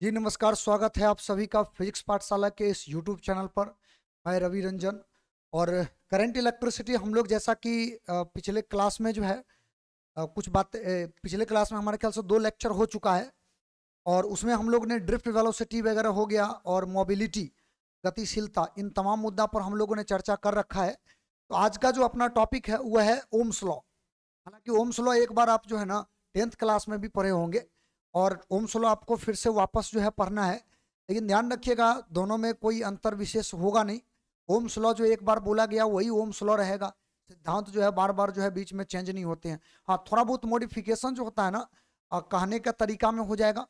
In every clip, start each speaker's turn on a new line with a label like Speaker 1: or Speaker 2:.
Speaker 1: जी नमस्कार, स्वागत है आप सभी का फिजिक्स पाठशाला के इस यूट्यूब चैनल पर। मैं रवि रंजन। और करंट इलेक्ट्रिसिटी हम लोग जैसा कि पिछले क्लास में जो है कुछ बात पिछले क्लास में हमारे ख्याल से 2 लेक्चर हो चुका है। और उसमें हम लोग ने ड्रिफ्ट वेलोसिटी वगैरह हो गया और मोबिलिटी गतिशीलता, इन तमाम मुद्दा पर हम लोगों ने चर्चा कर रखा है। तो आज का जो अपना टॉपिक है वह है ओम्स लॉ। हालांकि ओम्स लॉ एक बार आप जो है ना 10th क्लास में भी पढ़े होंगे, और ओम्स लॉ आपको फिर से वापस जो है पढ़ना है। लेकिन ध्यान रखिएगा, दोनों में कोई अंतर विशेष होगा नहीं। ओम्स लॉ जो एक बार बोला गया वही ओम्स लॉ रहेगा। सिद्धांत जो है बार बार जो है बीच में चेंज नहीं होते हैं। हाँ, थोड़ा बहुत मॉडिफिकेशन जो होता है ना कहने का तरीका में हो जाएगा,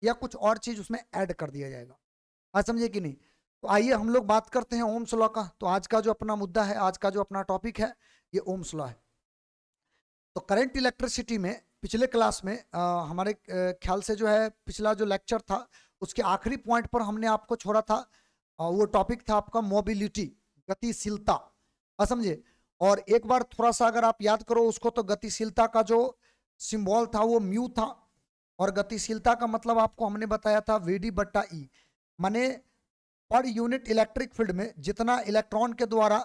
Speaker 1: या कुछ और चीज उसमें ऐड कर दिया जाएगा। बात समझे कि नहीं? तो आइए हम लोग बात करते हैं ओम्स लॉ का। तो आज का जो अपना मुद्दा है, आज का जो अपना टॉपिक है, ये ओम्स लॉ है। तो करंट इलेक्ट्रिसिटी में पिछले क्लास में हमारे ख्याल से जो है पिछला जो लेक्चर था उसके आखिरी पॉइंट पर हमने आपको छोड़ा था। वो टॉपिक था आपका मोबिलिटी, गतिशीलता। समझे? और एक बार थोड़ा सा अगर आप याद करो उसको, तो गतिशीलता का जो सिंबल था वो म्यू था। और गतिशीलता का मतलब आपको हमने बताया था वीडी बट्टा ई, माने पर यूनिट इलेक्ट्रिक फील्ड में जितना इलेक्ट्रॉन के द्वारा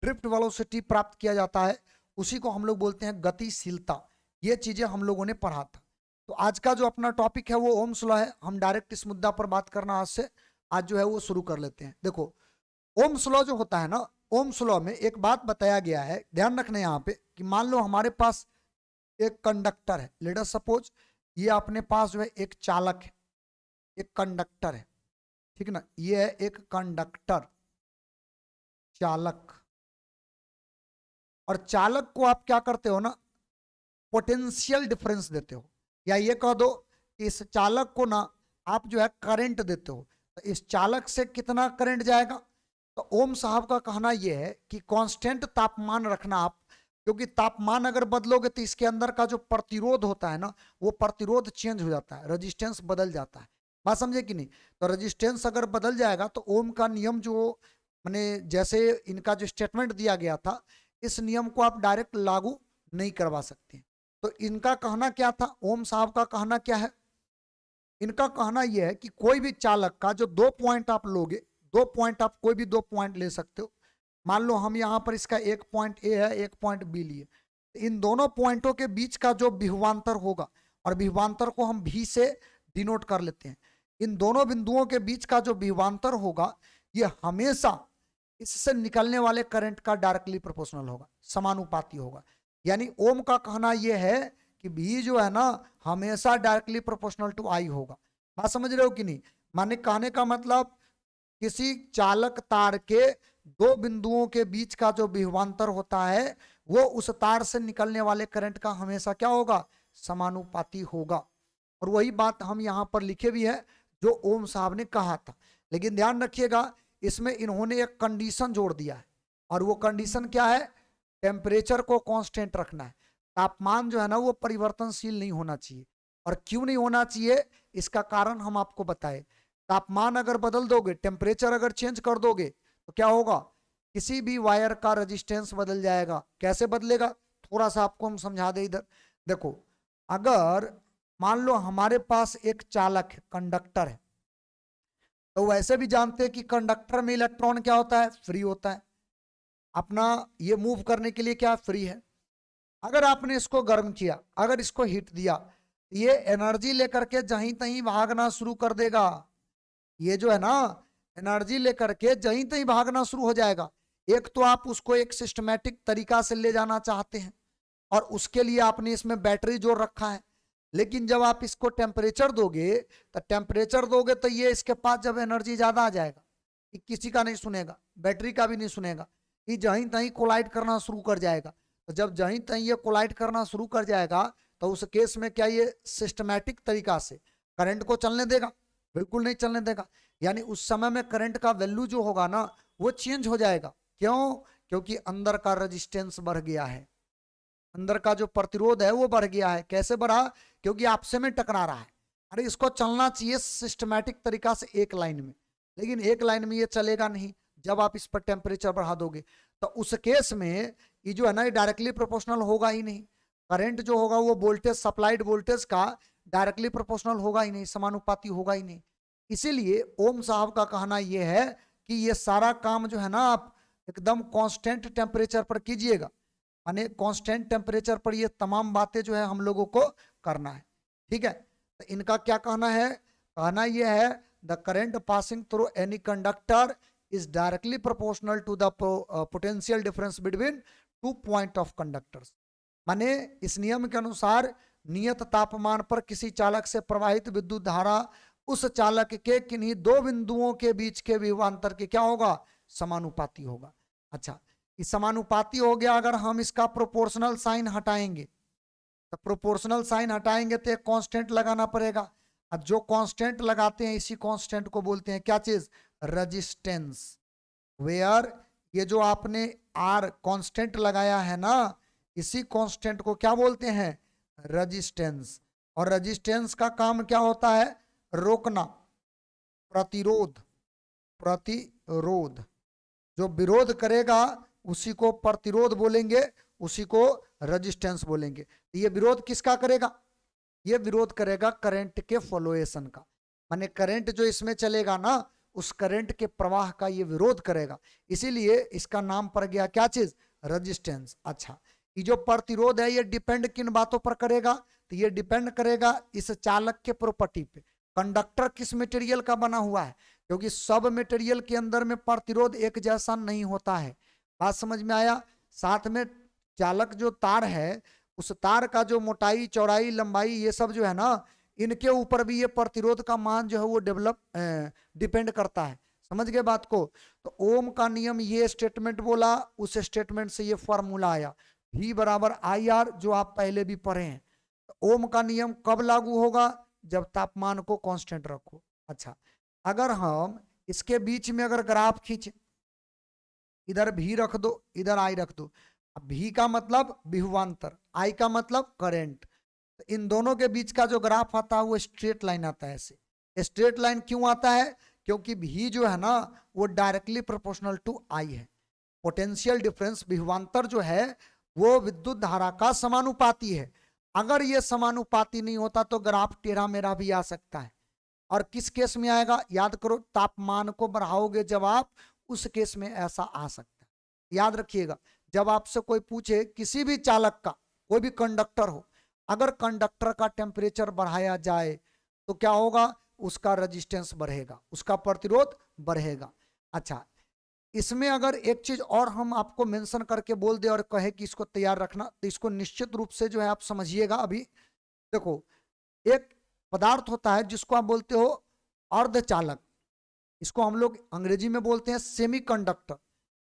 Speaker 1: ड्रिफ्ट वेलोसिटी प्राप्त किया जाता है उसी को हम लोग बोलते हैं गतिशीलता। ये चीजें हम लोगों ने पढ़ा था। तो आज का जो अपना टॉपिक है वो ओम्स लॉ है। हम डायरेक्ट इस मुद्दा पर बात करना आज से आज जो है वो शुरू कर लेते हैं। देखो, ओम्स लॉ जो होता है ना, ओम्स लॉ में एक बात बताया गया है, ध्यान रखना यहाँ पे, कि मान लो हमारे पास एक कंडक्टर है। लेट अस सपोज ये अपने पास जो है एक चालक है, एक कंडक्टर है, ठीक ना? ये है एक कंडक्टर, चालक। और चालक को आप क्या करते हो ना, पोटेंशियल डिफरेंस देते हो, या ये कह दो इस चालक को ना आप जो है करंट देते हो। तो इस चालक से कितना करंट जाएगा? तो ओम साहब का कहना यह है कि कांस्टेंट तापमान रखना आप, क्योंकि तापमान अगर बदलोगे तो इसके अंदर का जो प्रतिरोध होता है ना, वो प्रतिरोध चेंज हो जाता है, रेजिस्टेंस बदल जाता है। बात समझे कि नहीं? तो रेजिस्टेंस अगर बदल जाएगा तो ओम का नियम जो मैंने जैसे इनका जो स्टेटमेंट दिया गया था, इस नियम को आप डायरेक्ट लागू नहीं करवा सकते। तो इनका कहना क्या था, ओम साहब का कहना क्या है? इनका कहना यह है कि कोई भी चालक का जो 2 पॉइंट आप लोगे, 2 पॉइंट आप कोई भी 2 पॉइंट ले सकते हो। मान लो हम यहां पर इसका एक पॉइंट ए है, एक पॉइंट बी लिए। इन दोनों पॉइंटों के बीच का जो विभवांतर होगा, और विभवांतर को हम भी से डिनोट कर लेते हैं, इन दोनों बिंदुओं के बीच का जो विभवांतर होगा ये हमेशा इससे निकलने वाले करंट का डायरेक्टली प्रोपोर्शनल होगा, समानुपाती होगा। यानी ओम का कहना यह है कि भी जो है ना हमेशा डायरेक्टली प्रोपोर्शनल टू आई होगा। बात समझ रहे हो कि नहीं? माने कहने का मतलब, किसी चालक तार के 2 बिंदुओं के बीच का जो विभवांतर होता है वो उस तार से निकलने वाले करंट का हमेशा क्या होगा? समानुपाती होगा। और वही बात हम यहां पर लिखे भी है जो ओम साहब ने कहा था। लेकिन ध्यान रखिएगा, इसमें इन्होंने एक कंडीशन जोड़ दिया है, और वो कंडीशन क्या है? टेम्परेचर को कांस्टेंट रखना है। तापमान जो है ना वो परिवर्तनशील नहीं होना चाहिए। और क्यों नहीं होना चाहिए, इसका कारण हम आपको बताए। तापमान अगर बदल दोगे, टेम्परेचर अगर चेंज कर दोगे, तो क्या होगा? किसी भी वायर का रेजिस्टेंस बदल जाएगा। कैसे बदलेगा? थोड़ा सा आपको हम समझा दे इधर। देखो, अगर मान लो हमारे पास एक चालक है, कंडक्टर है, तो वैसे भी जानते हैं कि कंडक्टर में इलेक्ट्रॉन क्या होता है? फ्री होता है। अपना ये मूव करने के लिए क्या फ्री है। अगर आपने इसको गर्म किया, अगर इसको हीट दिया, ये एनर्जी लेकर के जहीं तहीं भागना शुरू कर देगा। ये जो है ना एनर्जी लेकर के जहीं तहीं भागना शुरू हो जाएगा। एक तो आप उसको एक सिस्टमेटिक तरीका से ले जाना चाहते हैं, और उसके लिए आपने इसमें बैटरी जोड़ रखा है। लेकिन जब आप इसको टेम्परेचर दोगे, तो ये इसके पास जब एनर्जी ज्यादा आ जाएगा, ये किसी का नहीं सुनेगा, बैटरी का भी नहीं सुनेगा। ये जहीं तहीं कोलाइड करना शुरू कर जाएगा। तो जब जहीं तहीं ये कोलाइड करना शुरू कर जाएगा, तो उस केस में क्या ये सिस्टमैटिक तरीका से करंट को चलने देगा? बिल्कुल नहीं चलने देगा। यानी उस समय में करंट का वैल्यू जो होगा ना वो चेंज हो जाएगा। क्यों? क्योंकि अंदर का रेजिस्टेंस बढ़ गया है, अंदर का जो प्रतिरोध है वो बढ़ गया है। कैसे बढ़ा? क्योंकि आपसे में टकरा रहा है। अरे इसको चलना चाहिए सिस्टमैटिक तरीका से एक लाइन में, लेकिन एक लाइन में ये चलेगा नहीं जब आप इस पर टेम्परेचर बढ़ा दोगे। तो उस केस में ये जो है ना ये डायरेक्टली प्रोपोर्शनल होगा ही नहीं। करंट जो होगा वो वोल्टेज, सप्लाइड वोल्टेज का डायरेक्टली प्रोपोर्शनल होगा ही नहीं, समानुपाती होगा ही नहीं। इसीलिए ओम साहब का कहना यह है कि ये सारा काम जो है ना आप एकदम कांस्टेंट टेम्परेचर पर कीजिएगा, माने कांस्टेंट टेम्परेचर पर ये तमाम बातें जो है हम लोगों को करना है। ठीक है, तो इनका क्या कहना है? कहना यह है the current passing through any conductor is directly proportional to the potential difference between 2 point of conductors. माने इस नियम के अनुसार नियत तापमान पर किसी चालक से प्रवाहित विद्युत धारा उस चालक के किन्हीं दो बिंदुओं के बीच के विभवांतर के क्या होगा? समानुपाती होगा। अच्छा, इस समानुपाती हो गया। अगर हम इसका प्रोपोर्शनल साइन हटाएंगे तो प्रोपोर्शनल साइन हटाएंगे तो एक कांस्टेंट लगाना पड़ेगा। अब जो कांस्टेंट लगाते हैं इसी कांस्टेंट को बोलते हैं क्या चीज? रेजिस्टेंस। वेयर ये जो आपने आर कांस्टेंट लगाया है ना, इसी कांस्टेंट को क्या बोलते हैं? रेजिस्टेंस। और रेजिस्टेंस का काम क्या होता है? रोकना, प्रतिरोध। प्रतिरोध जो विरोध करेगा उसी को प्रतिरोध बोलेंगे, उसी को रेजिस्टेंस बोलेंगे। ये विरोध किसका करेगा? ये विरोध करेगा करंट के फ्लोएशन का, माने करंट जो इसमें चलेगा ना उस करंट के प्रवाह का ये विरोध करेगा। इसीलिए इसका नाम पड़ गया क्या चीज? रेजिस्टेंस। अच्छा, ये जो प्रतिरोध है ये डिपेंड किन बातों पर करेगा? तो ये डिपेंड करेगा इस चालक के प्रॉपर्टी पे। कंडक्टर किस मटेरियल का बना हुआ है, क्योंकि सब मटेरियल के अंदर में प्रतिरोध एक जैसा नहीं होता है। बात समझ में आया? साथ में चालक जो तार है उस तार का जो मोटाई, चौड़ाई, लंबाई, ये सब जो है ना इनके ऊपर भी ये प्रतिरोध का मान जो है वो डिपेंड करता है। समझ गए बात को? तो ओम का नियम ये स्टेटमेंट बोला, उस स्टेटमेंट से ये फॉर्मूला आया V बराबर IR, जो आप पहले भी पढ़े हैं। तो ओम का नियम कब लागू होगा? जब तापमान को कांस्टेंट रखो। अच्छा, अगर हम इसके बीच में अगर ग्राफ खींचे, इधर V रख दो, इधर I रख दो। अब V का मतलब विभवांतर, I का मतलब करंट। तो इन दोनों के बीच का जो ग्राफ आता है वो स्ट्रेट लाइन आता है। ऐसे स्ट्रेट लाइन क्यों आता है? क्योंकि V जो है ना वो डायरेक्टली प्रोपोर्शनल टू I है। पोटेंशियल डिफरेंस विभवांतर जो है वो विद्युत धारा का समानुपाती है। अगर ये समानुपाती नहीं होता तो ग्राफ टेढ़ा मेढ़ा भी आ सकता है। और किस केस में आएगा? याद करो, तापमान को बढ़ाओगे जब आप, उस केस में ऐसा आ सकता है। याद रखिएगा, जब आपसे कोई पूछे किसी भी चालक का, कोई भी कंडक्टर हो, अगर कंडक्टर का टेम्परेचर बढ़ाया जाए तो क्या होगा? उसका रेजिस्टेंस बढ़ेगा, उसका प्रतिरोध बढ़ेगा। अच्छा, इसमें अगर एक चीज और हम आपको मेंशन करके बोल दे और कहे कि इसको तैयार रखना, तो इसको निश्चित रूप से जो है आप समझिएगा। अभी देखो, एक पदार्थ होता है जिसको आप बोलते हो अर्धचालक, इसको हम लोग अंग्रेजी में बोलते हैं सेमीकंडक्टर।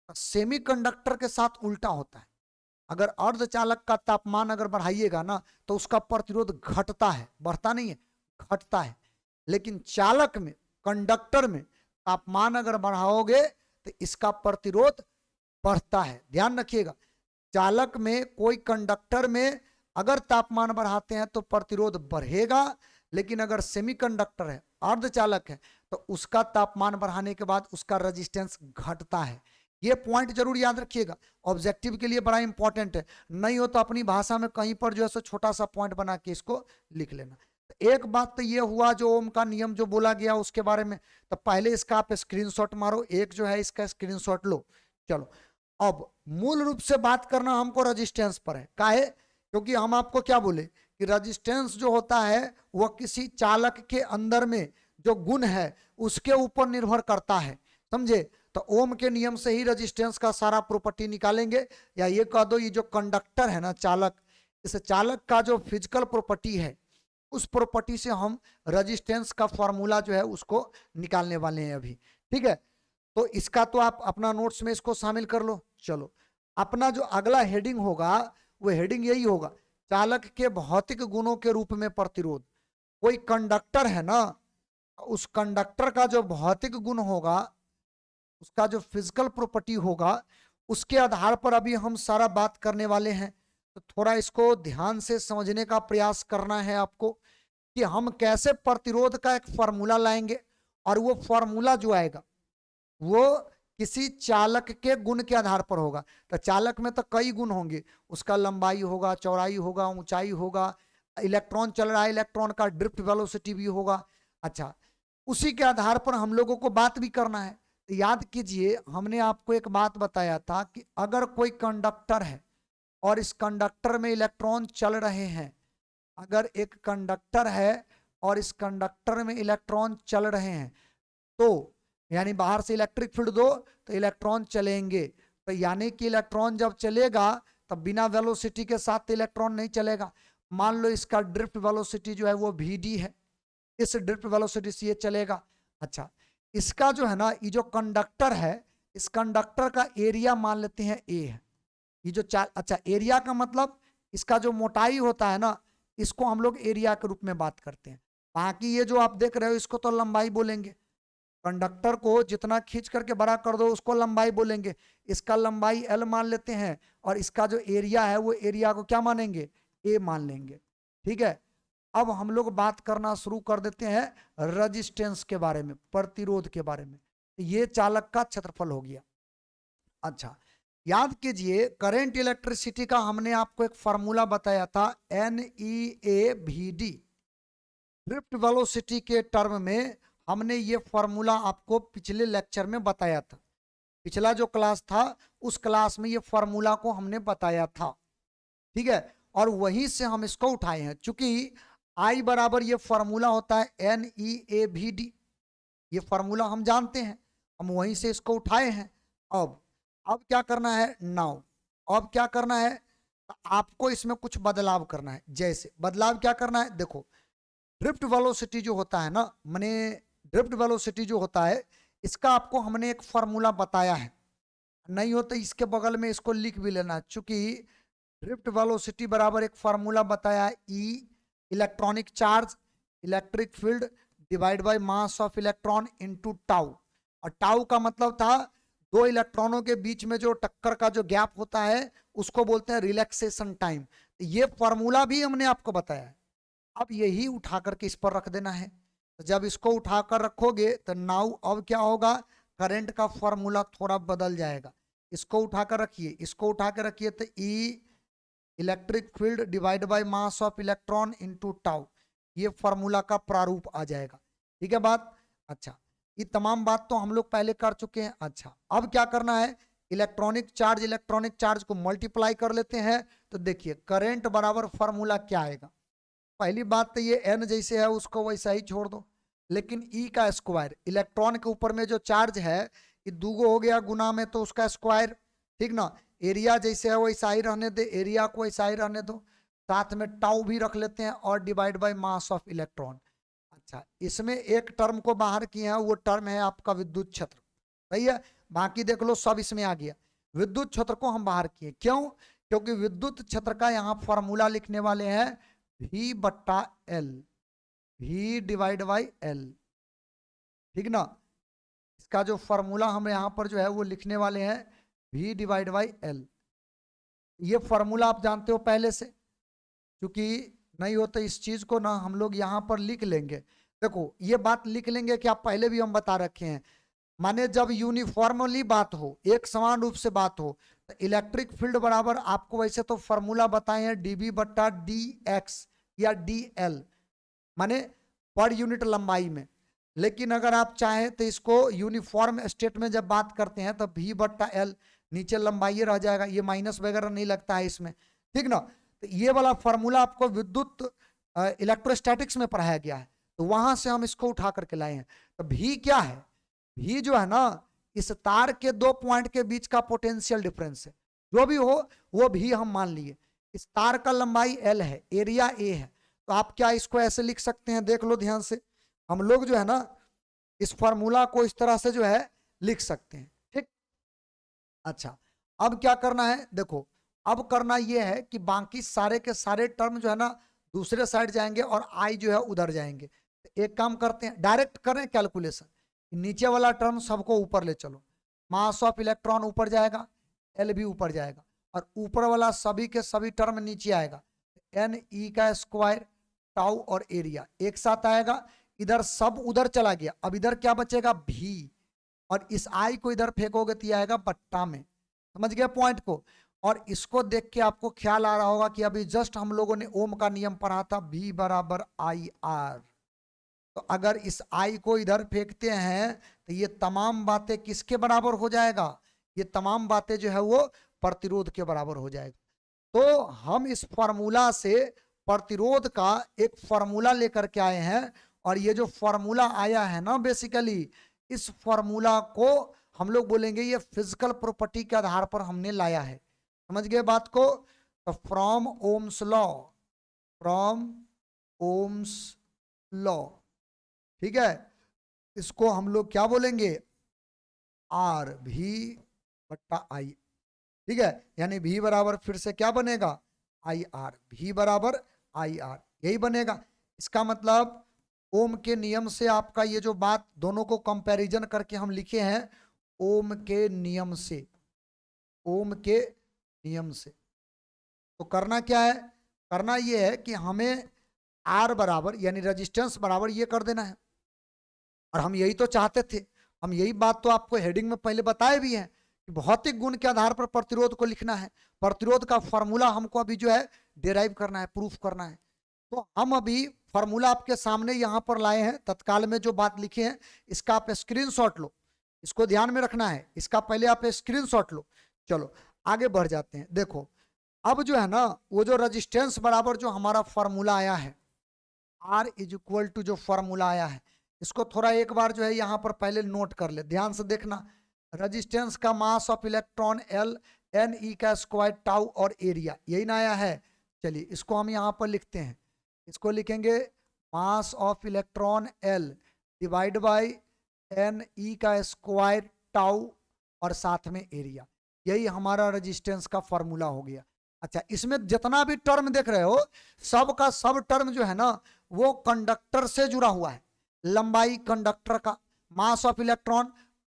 Speaker 1: सेमीकंडक्टर के साथ उल्टा होता है। अगर अर्धचालक का तापमान अगर बढ़ाइएगा ना तो उसका प्रतिरोध घटता है, बढ़ता नहीं है, घटता है। लेकिन चालक में, कंडक्टर में तापमान अगर बढ़ाओगे तो इसका प्रतिरोध बढ़ता है। ध्यान रखिएगा, चालक में, कोई कंडक्टर में अगर तापमान बढ़ाते हैं तो प्रतिरोध बढ़ेगा, लेकिन अगर सेमीकंडक्टर है, अर्धचालक है, तो उसका तापमान बढ़ाने के बाद उसका रेजिस्टेंस घटता है। ये पॉइंट जरूर याद रखिएगा, ऑब्जेक्टिव के लिए बड़ा इंपॉर्टेंट है। नहीं हो तो अपनी भाषा में कहीं पर जो है सो छोटा सा पॉइंट बना के इसको लिख लेना। तो एक बात तो ये हुआ जो ओम का नियम जो बोला गया उसके बारे में। तो पहले इसका आप स्क्रीनशॉट मारो, एक जो है इसका स्क्रीनशॉट लो। चलो, अब मूल रूप से बात करना हमको रेजिस्टेंस पर है। काहे? क्योंकि हम आपको क्या बोले कि रेजिस्टेंस जो होता है वह किसी चालक के अंदर में जो गुण है उसके ऊपर निर्भर करता है। समझे? तो ओम के नियम से ही रेजिस्टेंस का सारा प्रॉपर्टी निकालेंगे। या ये कह दो, ये जो कंडक्टर है ना चालक, इस चालक का जो फिजिकल प्रॉपर्टी है उस प्रॉपर्टी से हम रेजिस्टेंस का फॉर्मूला जो है उसको निकालने वाले हैं अभी। ठीक है, तो इसका तो आप अपना नोट्स में इसको शामिल कर लो। चलो, अपना जो अगला हेडिंग होगा वो हेडिंग यही होगा, चालक के भौतिक गुणों के रूप में प्रतिरोध। कोई कंडक्टर है ना, उस कंडक्टर का जो भौतिक गुण होगा, उसका जो फिजिकल प्रॉपर्टी होगा, उसके आधार पर अभी हम सारा बात करने वाले हैं। तो थोड़ा इसको ध्यान से समझने का प्रयास करना है आपको कि हम कैसे प्रतिरोध का एक फॉर्मूला लाएंगे। और वो फॉर्मूला जो आएगा वो किसी चालक के गुण के आधार पर होगा। तो चालक में तो कई गुण होंगे, उसका लंबाई होगा, चौड़ाई होगा, ऊंचाई होगा, इलेक्ट्रॉन चल रहा है, इलेक्ट्रॉन का ड्रिफ्ट वेलोसिटी भी होगा। अच्छा, उसी के आधार पर हम लोगों को बात भी करना है। तो याद कीजिए, हमने आपको एक बात बताया था कि अगर कोई कंडक्टर है और इस कंडक्टर में इलेक्ट्रॉन चल रहे हैं, अगर एक कंडक्टर है और इस कंडक्टर में इलेक्ट्रॉन चल रहे हैं, तो यानी बाहर से इलेक्ट्रिक फील्ड दो तो इलेक्ट्रॉन चलेंगे। तो यानी कि इलेक्ट्रॉन जब चलेगा तब बिना वेलोसिटी के साथ इलेक्ट्रॉन नहीं चलेगा। मान लो इसका ड्रिफ्ट वेलोसिटी जो है वो vd है, इस ड्रिफ्ट वेलोसिटी से ये चलेगा। अच्छा, इसका जो है ना, ये जो कंडक्टर है, इस कंडक्टर का एरिया मान लेते हैं a है। ये जो अच्छा, एरिया का मतलब इसका जो मोटाई होता है ना, इसको हम लोग एरिया के रूप में बात करते हैं। बाकी ये जो आप देख रहे हो इसको तो लंबाई बोलेंगे। कंडक्टर को जितना खींच करके बड़ा कर दो उसको लंबाई बोलेंगे। इसका लंबाई l मान लेते हैं और इसका जो एरिया है वो एरिया को क्या मानेंगे, a मान लेंगे। ठीक है, अब हम लोग बात करना शुरू कर देते हैं रेजिस्टेंस के बारे में, प्रतिरोध के बारे में। ये चालक का क्षेत्रफल हो गया। अच्छा, याद कीजिए, करंट इलेक्ट्रिसिटी का हमने आपको एक फार्मूला बताया था, NEAVD। ड्रिफ्ट वेलोसिटी के टर्म में हमने ये फार्मूला आपको पिछले लेक्चर में बताया था। पिछला जो क्लास था उस क्लास में ये फार्मूला को हमने बताया था। ठीक है, और वहीं से हम इसको उठाए हैं। चूंकि I बराबर ये फार्मूला होता है NEAVD, ये फार्मूला हम जानते हैं, हम वहीं से इसको उठाए हैं। अब क्या करना है नाउ, अब क्या करना है, आपको इसमें कुछ बदलाव करना है। जैसे बदलाव क्या करना है, देखो, ड्रिफ्ट वेलोसिटी जो होता है ना, मैंने ड्रिफ्ट वेलोसिटी जो होता है इसका आपको हमने एक फार्मूला बताया है, नहीं हो तो इसके बगल में इसको लिख भी लेना। चूंकि ड्रिफ्ट वेलोसिटी बराबर एक फार्मूला बताया है, e electronic charge electric field divide by mass of electron into tau. और टाउ का मतलब था दो इलेक्ट्रॉनों के बीच में जो टक्कर का जो गैप होता है उसको बोलते हैं रिलैक्सेशन टाइम। ये फार्मूला भी हमने आपको बताया है। अब यही उठा करके इस पर रख देना है। तो जब इसको उठाकर रखोगे तो नाउ अब क्या होगा, करंट का फॉर्मूला थोड़ा बदल जाएगा। इसको उठाकर रखिए, इसको उठा कर रखिए, तो e electric field divide by mass of electron into tau, ये फॉर्मूला का प्रारूप आ जाएगा। ठीक है बात। अच्छा, ये तमाम बात तो हम लोग पहले कर चुके हैं। अच्छा, अब क्या करना है, इलेक्ट्रॉनिक चार्ज को मल्टीप्लाई कर लेते हैं। तो देखिए करंट बराबर फॉर्मूला क्या आएगा। पहली बात तो ये n जैसे है उसको वैसा ही छोड़ दो, लेकिन E का स्क्वायर, इलेक्ट्रॉन के ऊपर में जो चार्ज है ये दूगो हो गया गुना में तो उसका स्क्वायर। ठीक ना, एरिया जैसे है वैसा ही रहने दे, एरिया को वैसा ही रहने दो, साथ में टाउ भी रख लेते हैं और divide by mass of electron. अच्छा, इसमें एक टर्म को बाहर किए हैं, वो टर्म है आपका विद्युत क्षेत्र। सही है, बाकी देख लो सब इसमें आ गया। विद्युत क्षेत्र को हम बाहर किए, क्यों, क्योंकि विद्युत क्षेत्र का यहाँ फॉर्मूला लिखने वाले हैं V बट्टा L, V divide by L। ठीक ना, इसका जो फॉर्मूला हम यहाँ पर जो है वो लिखने वाले हैं V डिवाइड बाई L। ये फॉर्मूला आप जानते हो पहले से, क्योंकि नहीं हो तो इस चीज को ना हम लोग यहाँ पर लिख लेंगे। देखो ये बात लिख लेंगे कि आप पहले भी हम बता रखे हैं, माने जब यूनिफॉर्मली बात हो, एक समान रूप से बात हो, तो इलेक्ट्रिक फील्ड बराबर आपको वैसे तो फॉर्मूला बताए हैं dB बट्टा dx या dl, माने पर यूनिट लंबाई में। लेकिन अगर आप चाहें तो इसको यूनिफॉर्म स्टेट में जब बात करते हैं तो V बट्टा L, नीचे लंबाई रह जाएगा, ये माइनस वगैरह नहीं लगता है इसमें। ठीक ना, तो ये वाला फॉर्मूला आपको विद्युत इलेक्ट्रोस्टैटिक्स में पढ़ाया गया है, तो वहां से हम इसको उठा करके लाए हैं। तो V क्या है, V जो है ना, इस तार के दो पॉइंट के बीच का पोटेंशियल डिफरेंस है, जो भी हो वो भी हम मान लिए। इस तार का लंबाई L है, एरिया A है, तो आप क्या इसको ऐसे लिख सकते हैं, देख लो ध्यान से, हम लोग जो है ना इस फॉर्मूला को इस तरह से जो है लिख सकते हैं। ठीक, अच्छा, अब क्या करना है, देखो अब करना यह है कि बाकी सारे के सारे टर्म जो है ना दूसरे साइड जाएंगे और I जो है उधर जाएंगे। तो एक काम करते हैं, डायरेक्ट करें कैलकुलेशन, नीचे वाला टर्म सबको ऊपर ले चलो, मास ऑफ इलेक्ट्रॉन ऊपर जाएगा, L भी ऊपर जाएगा, और ऊपर वाला सभी के सभी टर्म नीचे आएगा, NE का स्क्वायर टाउ और एरिया एक साथ आएगा, इधर सब उधर चला गया, अब इधर क्या बचेगा V, और इस I को इधर फेंकोगे तो आएगा बट्टा में। समझ गया पॉइंट को। और इसको देख के आपको ख्याल आ रहा होगा कि अभी जस्ट हम लोगों ने ओम का नियम पढ़ा था, V बराबर IR। तो तो अगर इस आई को इधर फेंकते हैं तो ये तमाम बातें किसके बराबर हो जाएगा, ये तमाम बातें जो है वो प्रतिरोध के बराबर हो जाएगा। तो हम इस फॉर्मूला से प्रतिरोध का एक फॉर्मूला लेकर के आए हैं, और ये जो फॉर्मूला आया है ना, बेसिकली इस फॉर्मूला को हम लोग बोलेंगे ये फिजिकल प्रॉपर्टी के आधार पर हमने लाया है। समझ गए बात को? तो from Ohm's law, from Ohm's law, ठीक है, इसको हम लोग क्या बोलेंगे, आर भी बट्टा आई, ठीक है, यानी भी बराबर फिर से क्या बनेगा, आई आर, भी बराबर आई आर, यही बनेगा। इसका मतलब ओम के नियम से आपका ये जो बात दोनों को कंपैरिजन करके हम लिखे हैं, ओम के नियम से, ओम के नियम से। तो करना क्या है, करना ये है कि हमें आर बराबर यानी रेजिस्टेंस बराबर ये कर देना है, और हम यही तो चाहते थे, हम यही बात तो आपको हेडिंग में पहले बताए भी हैं कि भौतिक गुण के आधार पर प्रतिरोध को लिखना है, प्रतिरोध का फॉर्मूला हमको अभी जो है डिराइव करना है, प्रूफ करना है। तो हम अभी फॉर्मूला आपके सामने यहां पर लाए हैं, तत्काल में जो बात लिखी है इसका आप स्क्रीनशॉट लो, इसको ध्यान में रखना है, इसका पहले आप स्क्रीनशॉट लो। चलो आगे बढ़ जाते हैं। देखो अब जो है ना, वो जो रेजिस्टेंस बराबर जो हमारा फॉर्मूला आया है, आर इज इक्वल टू जो फॉर्मूला आया है, इसको थोड़ा एक बार जो है यहां पर पहले नोट कर ले, ध्यान से देखना। रेजिस्टेंस का mass of electron L, N E का स्क्वायर टाउ और एरिया, यही ना आया है। चलिए इसको हम यहाँ पर लिखते हैं, इसको लिखेंगे mass of electron L divide by N E का स्क्वायर टाउ और साथ में एरिया, यही हमारा रेजिस्टेंस का फॉर्मूला हो गया। अच्छा, इसमें जितना भी टर्म देख रहे हो सब का सब टर्म जो है ना वो कंडक्टर से जुड़ा हुआ है। लंबाई कंडक्टर का, मास ऑफ इलेक्ट्रॉन,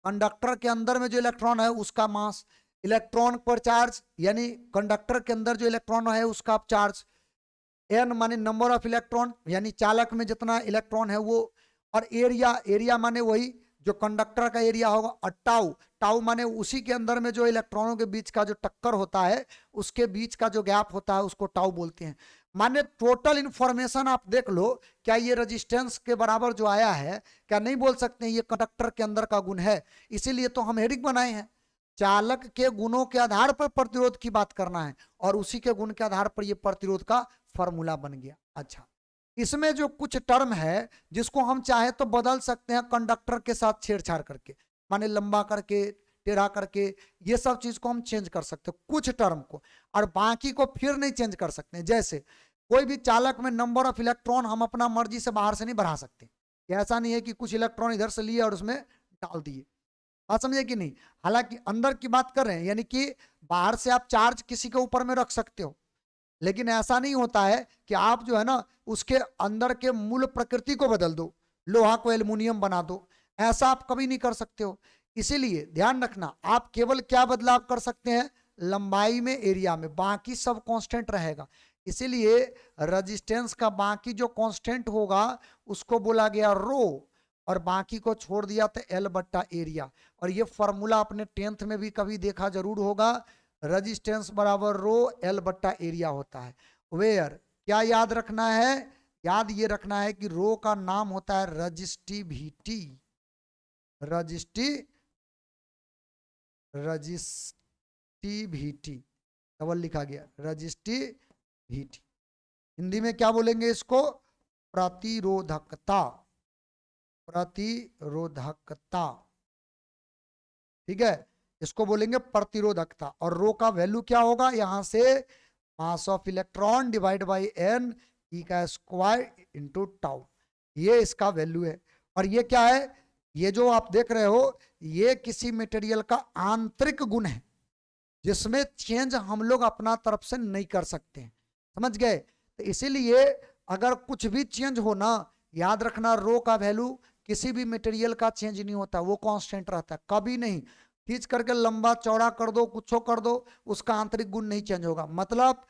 Speaker 1: कंडक्टर के अंदर में जो इलेक्ट्रॉन है उसका मास, इलेक्ट्रॉन पर चार्ज यानी कंडक्टर के अंदर जो इलेक्ट्रॉन है उसका चार्ज, एन माने नंबर ऑफ इलेक्ट्रॉन यानी चालक में जितना इलेक्ट्रॉन है वो, और एरिया, एरिया माने वही जो कंडक्टर का एरिया होगा, और टाउ, टाउ माने उसी के अंदर में जो इलेक्ट्रॉनों के बीच का जो टक्कर होता है उसके बीच का जो गैप होता है उसको टाउ बोलते हैं। माने टोटल इंफॉर्मेशन आप देख लो, क्या ये रेजिस्टेंस के बराबर जो आया है, क्या नहीं बोल सकते हैं ये कंडक्टर के अंदर का गुण है, इसीलिए तो हम हेडिंग बनाए हैं। चालक के गुणों के आधार पर प्रतिरोध की बात करना है, और उसी के गुण के आधार पर ये प्रतिरोध का फॉर्मूला बन गया। अच्छा, इसमें जो कुछ टर्म है जिसको हम चाहे तो बदल सकते हैं कंडक्टर के साथ छेड़छाड़ करके, माने लंबा करके, टेढ़ा करके, ये सब चीज को हम चेंज कर सकते हैं कुछ टर्म को, और बाकी को फिर नहीं चेंज कर सकते। जैसे कोई भी चालक में नंबर ऑफ इलेक्ट्रॉन हम अपना मर्जी से बाहर से नहीं बढ़ा सकते, ऐसा नहीं है कि कुछ इलेक्ट्रॉन इधर से लिए और उसमें डाल दिए, बात समझे कि नहीं। हालांकि अंदर की बात कर रहे हैं, यानी कि बाहर से आप चार्ज किसी के ऊपर में रख सकते हो, लेकिन ऐसा नहीं होता है कि आप जो है ना उसके अंदर के मूल प्रकृति को बदल दो, लोहा को एल्युमिनियम बना दो, ऐसा आप कभी नहीं कर सकते हो। इसीलिए ध्यान रखना, आप केवल क्या बदलाव कर सकते हैं, लंबाई में, एरिया में, बाकी सब कांस्टेंट रहेगा। इसीलिए रेजिस्टेंस का बाकी जो कांस्टेंट होगा उसको बोला गया रो, और बाकी को छोड़ दिया तो एल बट्टा एरिया। और ये फॉर्मूला अपने 10th में भी कभी देखा जरूर होगा, रेजिस्टेंस बराबर रो एल बट्टा एरिया होता है। वेयर क्या याद रखना है, याद ये रखना है कि रो का नाम होता है रजिस्टिविटी, रजिस्टिविटी डबल लिखा गया, रजिस्टिविटी। हिंदी में क्या बोलेंगे इसको, प्रतिरोधकता, प्रतिरोधकता, ठीक है, इसको बोलेंगे प्रतिरोधकता। और रो का वैल्यू क्या होगा, यहां से mass of electron divide by N E का स्क्वायर इंटू टाउ, ये इसका वैल्यू है। और ये क्या है, ये जो आप देख रहे हो ये किसी मटेरियल का आंतरिक गुण है जिसमें चेंज हम लोग अपना तरफ से नहीं कर सकते, समझ गए। तो इसीलिए अगर कुछ भी चेंज हो ना, याद रखना रो का वैल्यू किसी भी मटेरियल का चेंज नहीं होता, वो कांस्टेंट रहता है, कभी नहीं। खींच करके लंबा चौड़ा कर दो, कुछ कर दो, उसका आंतरिक गुण नहीं चेंज होगा। मतलब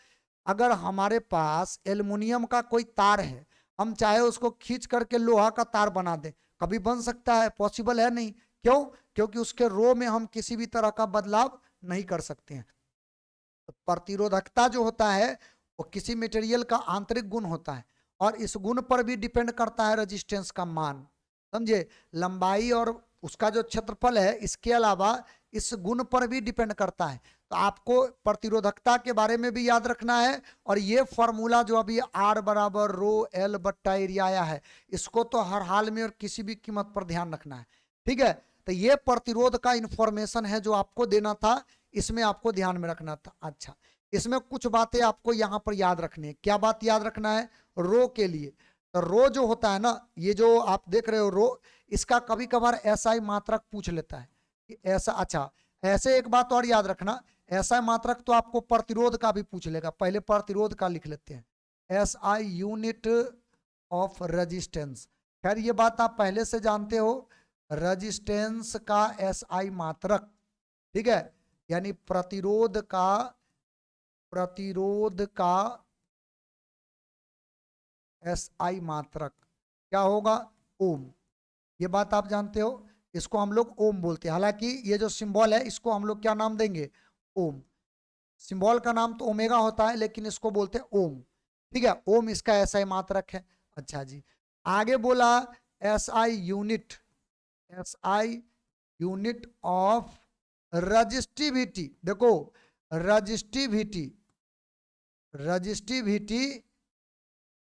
Speaker 1: अगर हमारे पास एल्युमिनियम का कोई तार है, हम चाहे उसको खींच करके लोहा का तार बना दें, कभी बन सकता है, पॉसिबल है नहीं। क्यों, क्योंकि उसके रो में हम किसी भी तरह का बदलाव नहीं कर सकते हैं। तो प्रतिरोधकता जो होता है वो किसी मटेरियल का आंतरिक गुण होता है, और इस गुण पर भी डिपेंड करता है रेजिस्टेंस का मान, समझे, लंबाई और उसका जो क्षेत्रफल है, इसके अलावा इस गुण पर भी डिपेंड करता है। तो आपको प्रतिरोधकता के बारे में भी याद रखना है, और ये फॉर्मूला जो अभी R बराबर रो एल बट्टा एरिया आया है, इसको तो हर हाल में और किसी भी कीमत पर ध्यान रखना है, ठीक है। तो ये प्रतिरोध का इंफॉर्मेशन है जो आपको देना था, इसमें आपको ध्यान में रखना था। अच्छा, इसमें कुछ बातें आपको यहाँ पर याद रखनी है। क्या बात याद रखना है? रो के लिए, तो रो जो होता है ना, ये जो आप देख रहे हो रो, इसका कभी कभार SI मात्रक पूछ लेता है कि ऐसा। अच्छा, ऐसे एक बात और याद रखना, SI मात्रक तो आपको प्रतिरोध का भी पूछ लेगा, पहले प्रतिरोध का लिख लेते हैं, SI यूनिट ऑफ रेजिस्टेंस। खैर ये बात आप पहले से जानते हो, रेजिस्टेंस का SI मात्रक, ठीक है, यानी प्रतिरोध का SI मात्रक क्या होगा? ओम। ये बात आप जानते हो, इसको हम लोग ओम बोलते हैं। हालांकि ये जो सिंबल है इसको हम लोग क्या नाम देंगे? ओम। सिंबल का नाम तो ओमेगा होता है, लेकिन इसको बोलते हैं ओम, ठीक है। ओम इसका SI मात्रक है। अच्छा जी, आगे बोला SI यूनिट ऑफ रजिस्टिविटी। देखो, रजिस्टिविटी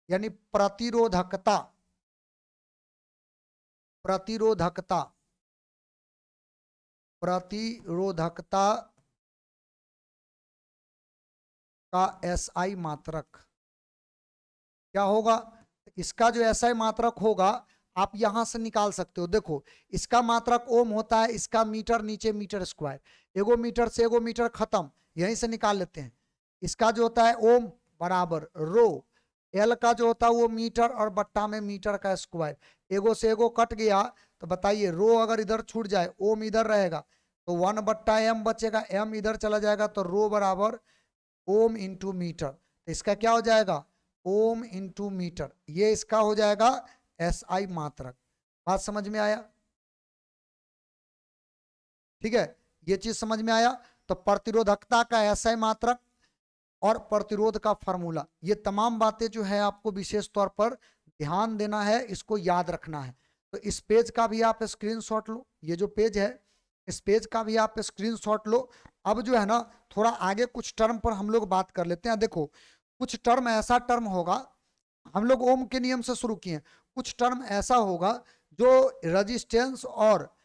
Speaker 1: यानी प्रतिरोधकता का SI मात्रक क्या होगा? इसका जो SI मात्रक होगा आप यहां से निकाल सकते हो। देखो, इसका मात्रक ओम होता है, इसका मीटर नीचे मीटर स्क्वायर, एगो मीटर से एगो मीटर खत्म, यहीं से निकाल लेते हैं। इसका जो होता है ओम बराबर रो, एल का जो होता है वो मीटर और बट्टा में मीटर का स्क्वायर, एगो से एगो कट गया, तो बताइए रो अगर इधर छूट जाए, ओम इधर रहेगा तो 1/m बचेगा, m इधर चला जाएगा तो रो बराबर ओम इंटू मीटर। तो इसका क्या हो जाएगा? ओम इंटू मीटर, ये इसका हो जाएगा SI मात्रक। बात समझ में आया? ठीक है, ये चीज समझ में आया। तो प्रतिरोधकता का SI मात्रक और प्रतिरोध का फार्मूला, ये तमाम बातें जो है आपको विशेष तौर पर ध्यान देना है, इसको याद रखना है। तो इस पेज का भी आप स्क्रीनशॉट लो, ये जो पेज है इस पेज का भी आप स्क्रीनशॉट लो। अब जो है ना, थोड़ा आगे कुछ टर्म पर हम लोग बात कर लेते हैं। देखो, कुछ टर्म ऐसा टर्म होगा, हम लोग ओम के नियम से शुरू किए, कुछ टर्म ऐसा होगा जो रेजिस्टेंस और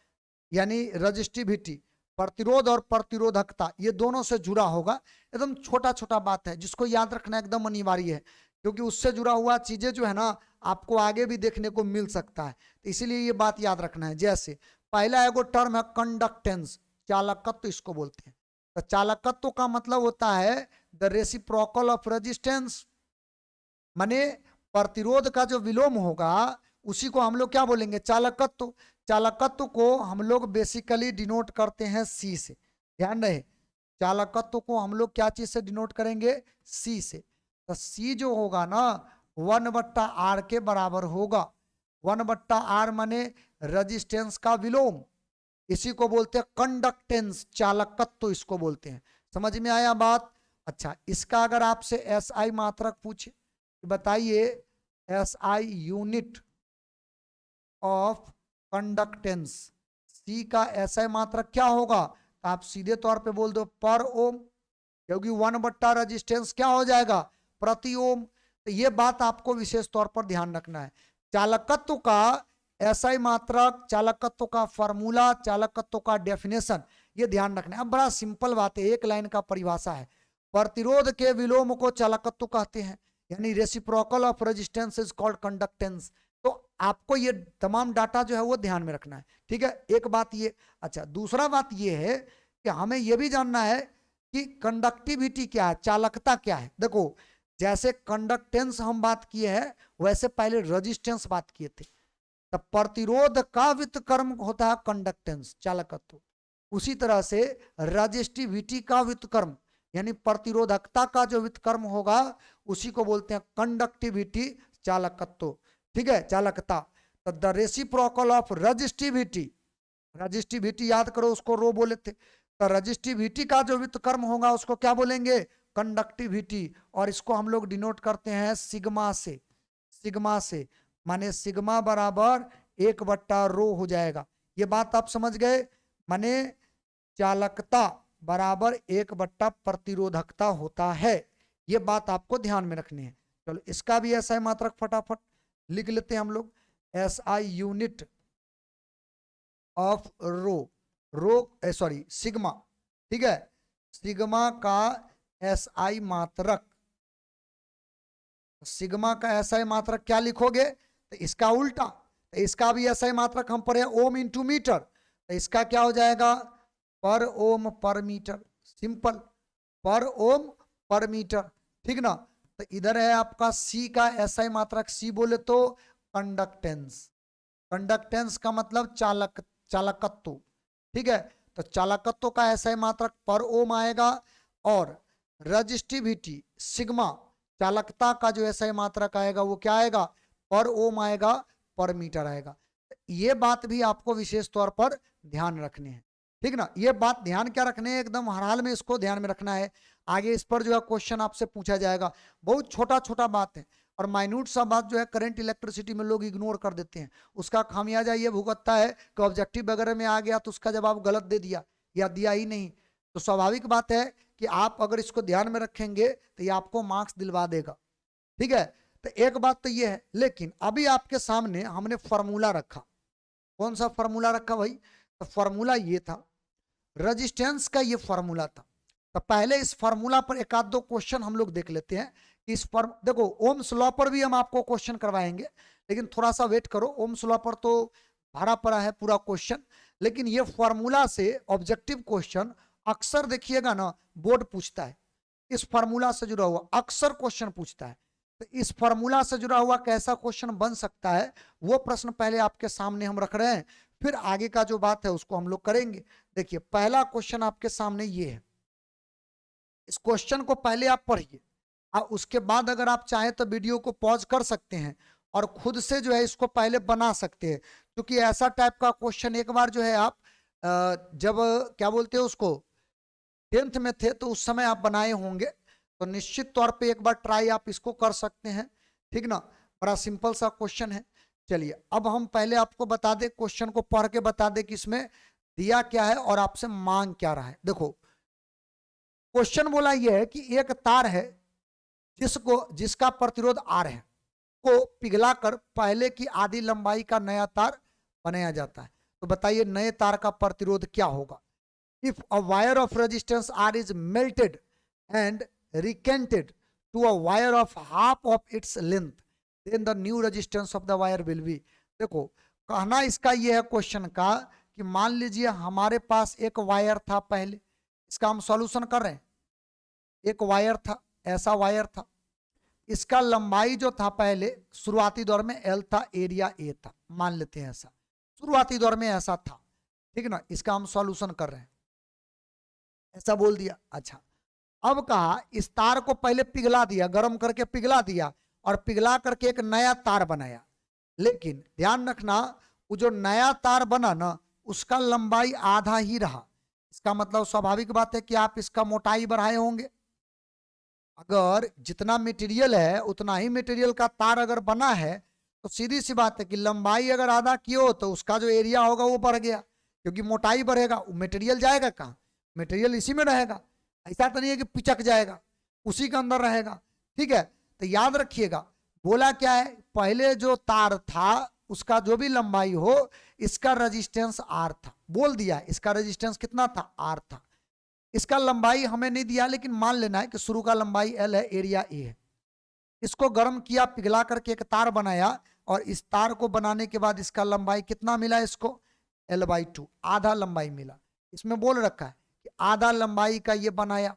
Speaker 1: यानी रजिस्टिविटी, प्रतिरोध और प्रतिरोधकता, ये दोनों से जुड़ा होगा। एकदम छोटा छोटा बात है जिसको याद रखना एकदम अनिवार्य है, क्योंकि उससे जुड़ा हुआ चीजें जो है ना आपको आगे भी देखने को मिल सकता है, तो इसीलिए ये बात याद रखना है। जैसे पहला एगो टर्म है कंडक्टेंस, चालकत्व इसको बोलते हैं। तो चालकत्व का मतलब होता है द रेसिप्रोकल ऑफ रेजिस्टेंस, माने प्रतिरोध का जो विलोम होगा उसी को हम लोग क्या बोलेंगे? चालकत्व। चालकत्व को हम लोग बेसिकली डिनोट करते हैं C से, ध्यान रहे, चालकत्व को हम लोग क्या चीज से डिनोट करेंगे? C से। तो C जो होगा ना 1/R के बराबर होगा। 1/R माने रेजिस्टेंस का विलोम, इसी को बोलते हैं कंडक्टेंस, चालकत्व इसको बोलते हैं। समझ में आया बात? अच्छा, इसका अगर आपसे SI मात्रक पूछे, बताइए SI unit of conductance, C का SI मात्रक क्या होगा? तो आप सीधे तौर पे बोल दो पर ओम, क्योंकि 1/, रेजिस्टेंस क्या हो जाएगा? प्रति ओम। तो ये बात आपको विशेष तौर पर ध्यान रखना है। चालकत्व का SI मात्रक, चालकत्व का फार्मूला, चालकत्व का डेफिनेशन, ये ध्यान रखना है। अब बड़ा सिंपल बात है, एक लाइन का परिभाषा है, प्रतिरोध के विलोम को चालकत्व कहते हैं, यानी reciprocal of resistance is called conductance. तो आपको ये तमाम डाटा जो है वो ध्यान में रखना है, ठीक है, एक बात ये। अच्छा, दूसरा बात ये है कि हमें ये भी जानना है कि कंडक्टिविटी क्या है, चालकता क्या है। देखो, जैसे कंडक्टेंस हम बात किए हैं, वैसे पहले रेजिस्टेंस बात किए थे। तब प्रतिरोध का व्युत्क्रम होता है कंडक्टेंस, चालकत्व। उसी तरह से रेजिस्टिविटी का व्युत्क्रम यानी प्रतिरोधकता का जो व्युत्क्रम होगा उसी को बोलते हैं कंडक्टिविटी, चालकत्व, ठीक है, चालकता। तो the reciprocal of resistivity, resistivity याद करो उसको रो बोले थे, तो रेजिस्टिविटी का जो व्युत्क्रम होगा उसको क्या बोलेंगे? कंडक्टिविटी। और इसको हम लोग डिनोट करते हैं सिग्मा से, सिग्मा से, माने सिग्मा बराबर 1/रो हो जाएगा। ये बात आप समझ गए। माने चालकता बराबर 1/प्रतिरोधकता होता है। ये बात आपको ध्यान में रखनी है। चलो इसका भी एसआई मात्रक फटाफट लिख लेते हैं हम लोग। SI unit of sorry sigma, ठीक है, सिग्मा का एसआई मात्रक, सिग्मा का एसआई मात्रक क्या लिखोगे, तो इसका उल्टा, तो इसका भी एसआई मात्रक हम पढ़े ओम इंटू मीटर, तो इसका क्या हो जाएगा, पर ओम पर मीटर, सिंपल, पर ओम पर मीटर, ठीक ना। तो इधर है आपका सी का एसआई मात्रक, सी बोले तो कंडक्टेंस, कंडक्टेंस का मतलब चालकत्व, ठीक है। तो चालकत्व का एसआई मात्रक पर ओम आएगा, और रजिस्टिविटी सिग्मा चालकता का जो एसआई मात्रक आएगा वो क्या आएगा, पर ओम आएगा, पर मीटर आएगा। ये बात भी आपको विशेष तौर पर ध्यान रखनी है, ठीक ना। ये बात ध्यान क्या रखने है, एकदम हर हाल में इसको ध्यान में रखना है। आगे इस पर जो है क्वेश्चन आपसे पूछा जाएगा। बहुत छोटा छोटा बात है, और माइन्यूट सा बात जो है करंट इलेक्ट्रिसिटी में लोग इग्नोर कर देते हैं। उसका खामियाजा ये भुगतता है कि ऑब्जेक्टिव वगैरह में आ गया तो उसका जवाब गलत दे दिया या दिया ही नहीं। तो स्वाभाविक बात है कि आप अगर इसको ध्यान में रखेंगे तो ये आपको मार्क्स दिलवा देगा, ठीक है। तो एक बात तो ये है, लेकिन अभी आपके सामने हमने फॉर्मूला रखा। कौन सा फॉर्मूला रखा भाई, तो फॉर्मूला ये था, रेजिस्टेंस का ये फॉर्मूला था। तो पहले इस फॉर्मूला पर एक आध दो क्वेश्चन हम लोग देख लेते हैं। इस फॉर्म देखो, ओम्स लॉ पर भी हम आपको क्वेश्चन करवाएंगे, लेकिन थोड़ा सा वेट करो। ओम्स लॉ पर तो भरा पड़ा है पूरा क्वेश्चन, लेकिन ये फॉर्मूला से ऑब्जेक्टिव क्वेश्चन अक्सर देखिएगा ना, बोर्ड पूछता है। इस फॉर्मूला से जुड़ा हुआ अक्सर क्वेश्चन पूछता है। तो इस फॉर्मूला से जुड़ा हुआ कैसा क्वेश्चन बन सकता है, वो प्रश्न पहले आपके सामने हम रख रहे हैं, फिर आगे का जो बात है उसको हम लोग करेंगे। देखिए पहला क्वेश्चन आपके सामने ये है। इस क्वेश्चन को पहले आप पढ़िए, और उसके बाद अगर आप चाहें तो वीडियो को पॉज कर सकते हैं और खुद से जो है इसको पहले बना सकते हैं। क्योंकि ऐसा टाइप का क्वेश्चन एक बार जो है आप जब क्या बोलते हैं उसको 10th में थे तो उस समय आप बनाए होंगे, तो निश्चित तौर पे एक बार ट्राई आप इसको कर सकते हैं, ठीक ना। बड़ा सिंपल सा क्वेश्चन है। चलिए अब हम पहले आपको बता दें, क्वेश्चन को पढ़ के बता दें कि इसमें दिया क्या है और आपसे मांग क्या रहा है। देखो क्वेश्चन बोला यह है कि एक तार है जिसका प्रतिरोध R है, को पिघलाकर पहले की आधी लंबाई का नया तार बनाया जाता है। तो बताइए नए तार का प्रतिरोध क्या होगा। If a wire of resistance R is melted and recanted to a wire of half of its length, then the new resistance of the wire will be। देखो कहना इसका ये है क्वेश्चन का कि मान लीजिए हमारे पास एक वायर था पहले, इसका हम सॉल्यूशन कर रहे हैं। एक वायर था, ऐसा वायर था, इसका लंबाई जो था पहले शुरुआती दौर में L था, एरिया A था, मान लेते हैं ऐसा शुरुआती दौर में ऐसा था, ठीक ना। इसका हम सॉल्यूशन कर रहे हैं, ऐसा बोल दिया। अच्छा अब कहा इस तार को पहले पिघला दिया, गर्म करके पिघला दिया और पिघला करके एक नया तार बनाया। लेकिन ध्यान रखना वो जो नया तार बना ना उसका लंबाई आधा ही रहा। इसका मतलब स्वाभाविक बात है कि आप इसका मोटाई बढ़ाए होंगे। अगर जितना मटेरियल है उतना ही मटेरियल का तार अगर बना है तो सीधी सी बात है कि लंबाई अगर आधा की हो तो उसका जो एरिया होगा वो बढ़ गया, क्योंकि मोटाई बढ़ेगा, मटेरियल जाएगा कहाँ, मटेरियल इसी में रहेगा। ऐसा तो नहीं है कि पिचक जाएगा, उसी के अंदर रहेगा, ठीक है। तो याद रखिएगा बोला क्या है, पहले जो तार था उसका जो भी लंबाई हो इसका रेजिस्टेंस R था, बोल दिया इसका रेजिस्टेंस कितना था, R था। इसका लंबाई हमें नहीं दिया, लेकिन मान लेना है कि शुरू का लंबाई L है, एरिया A है। इसको गर्म किया, पिघला करके एक तार बनाया, और इस तार को बनाने के बाद इसका लंबाई कितना मिला इसको, L/2, आधा लंबाई मिला। इसमें बोल रखा है कि आधा लंबाई का ये बनाया,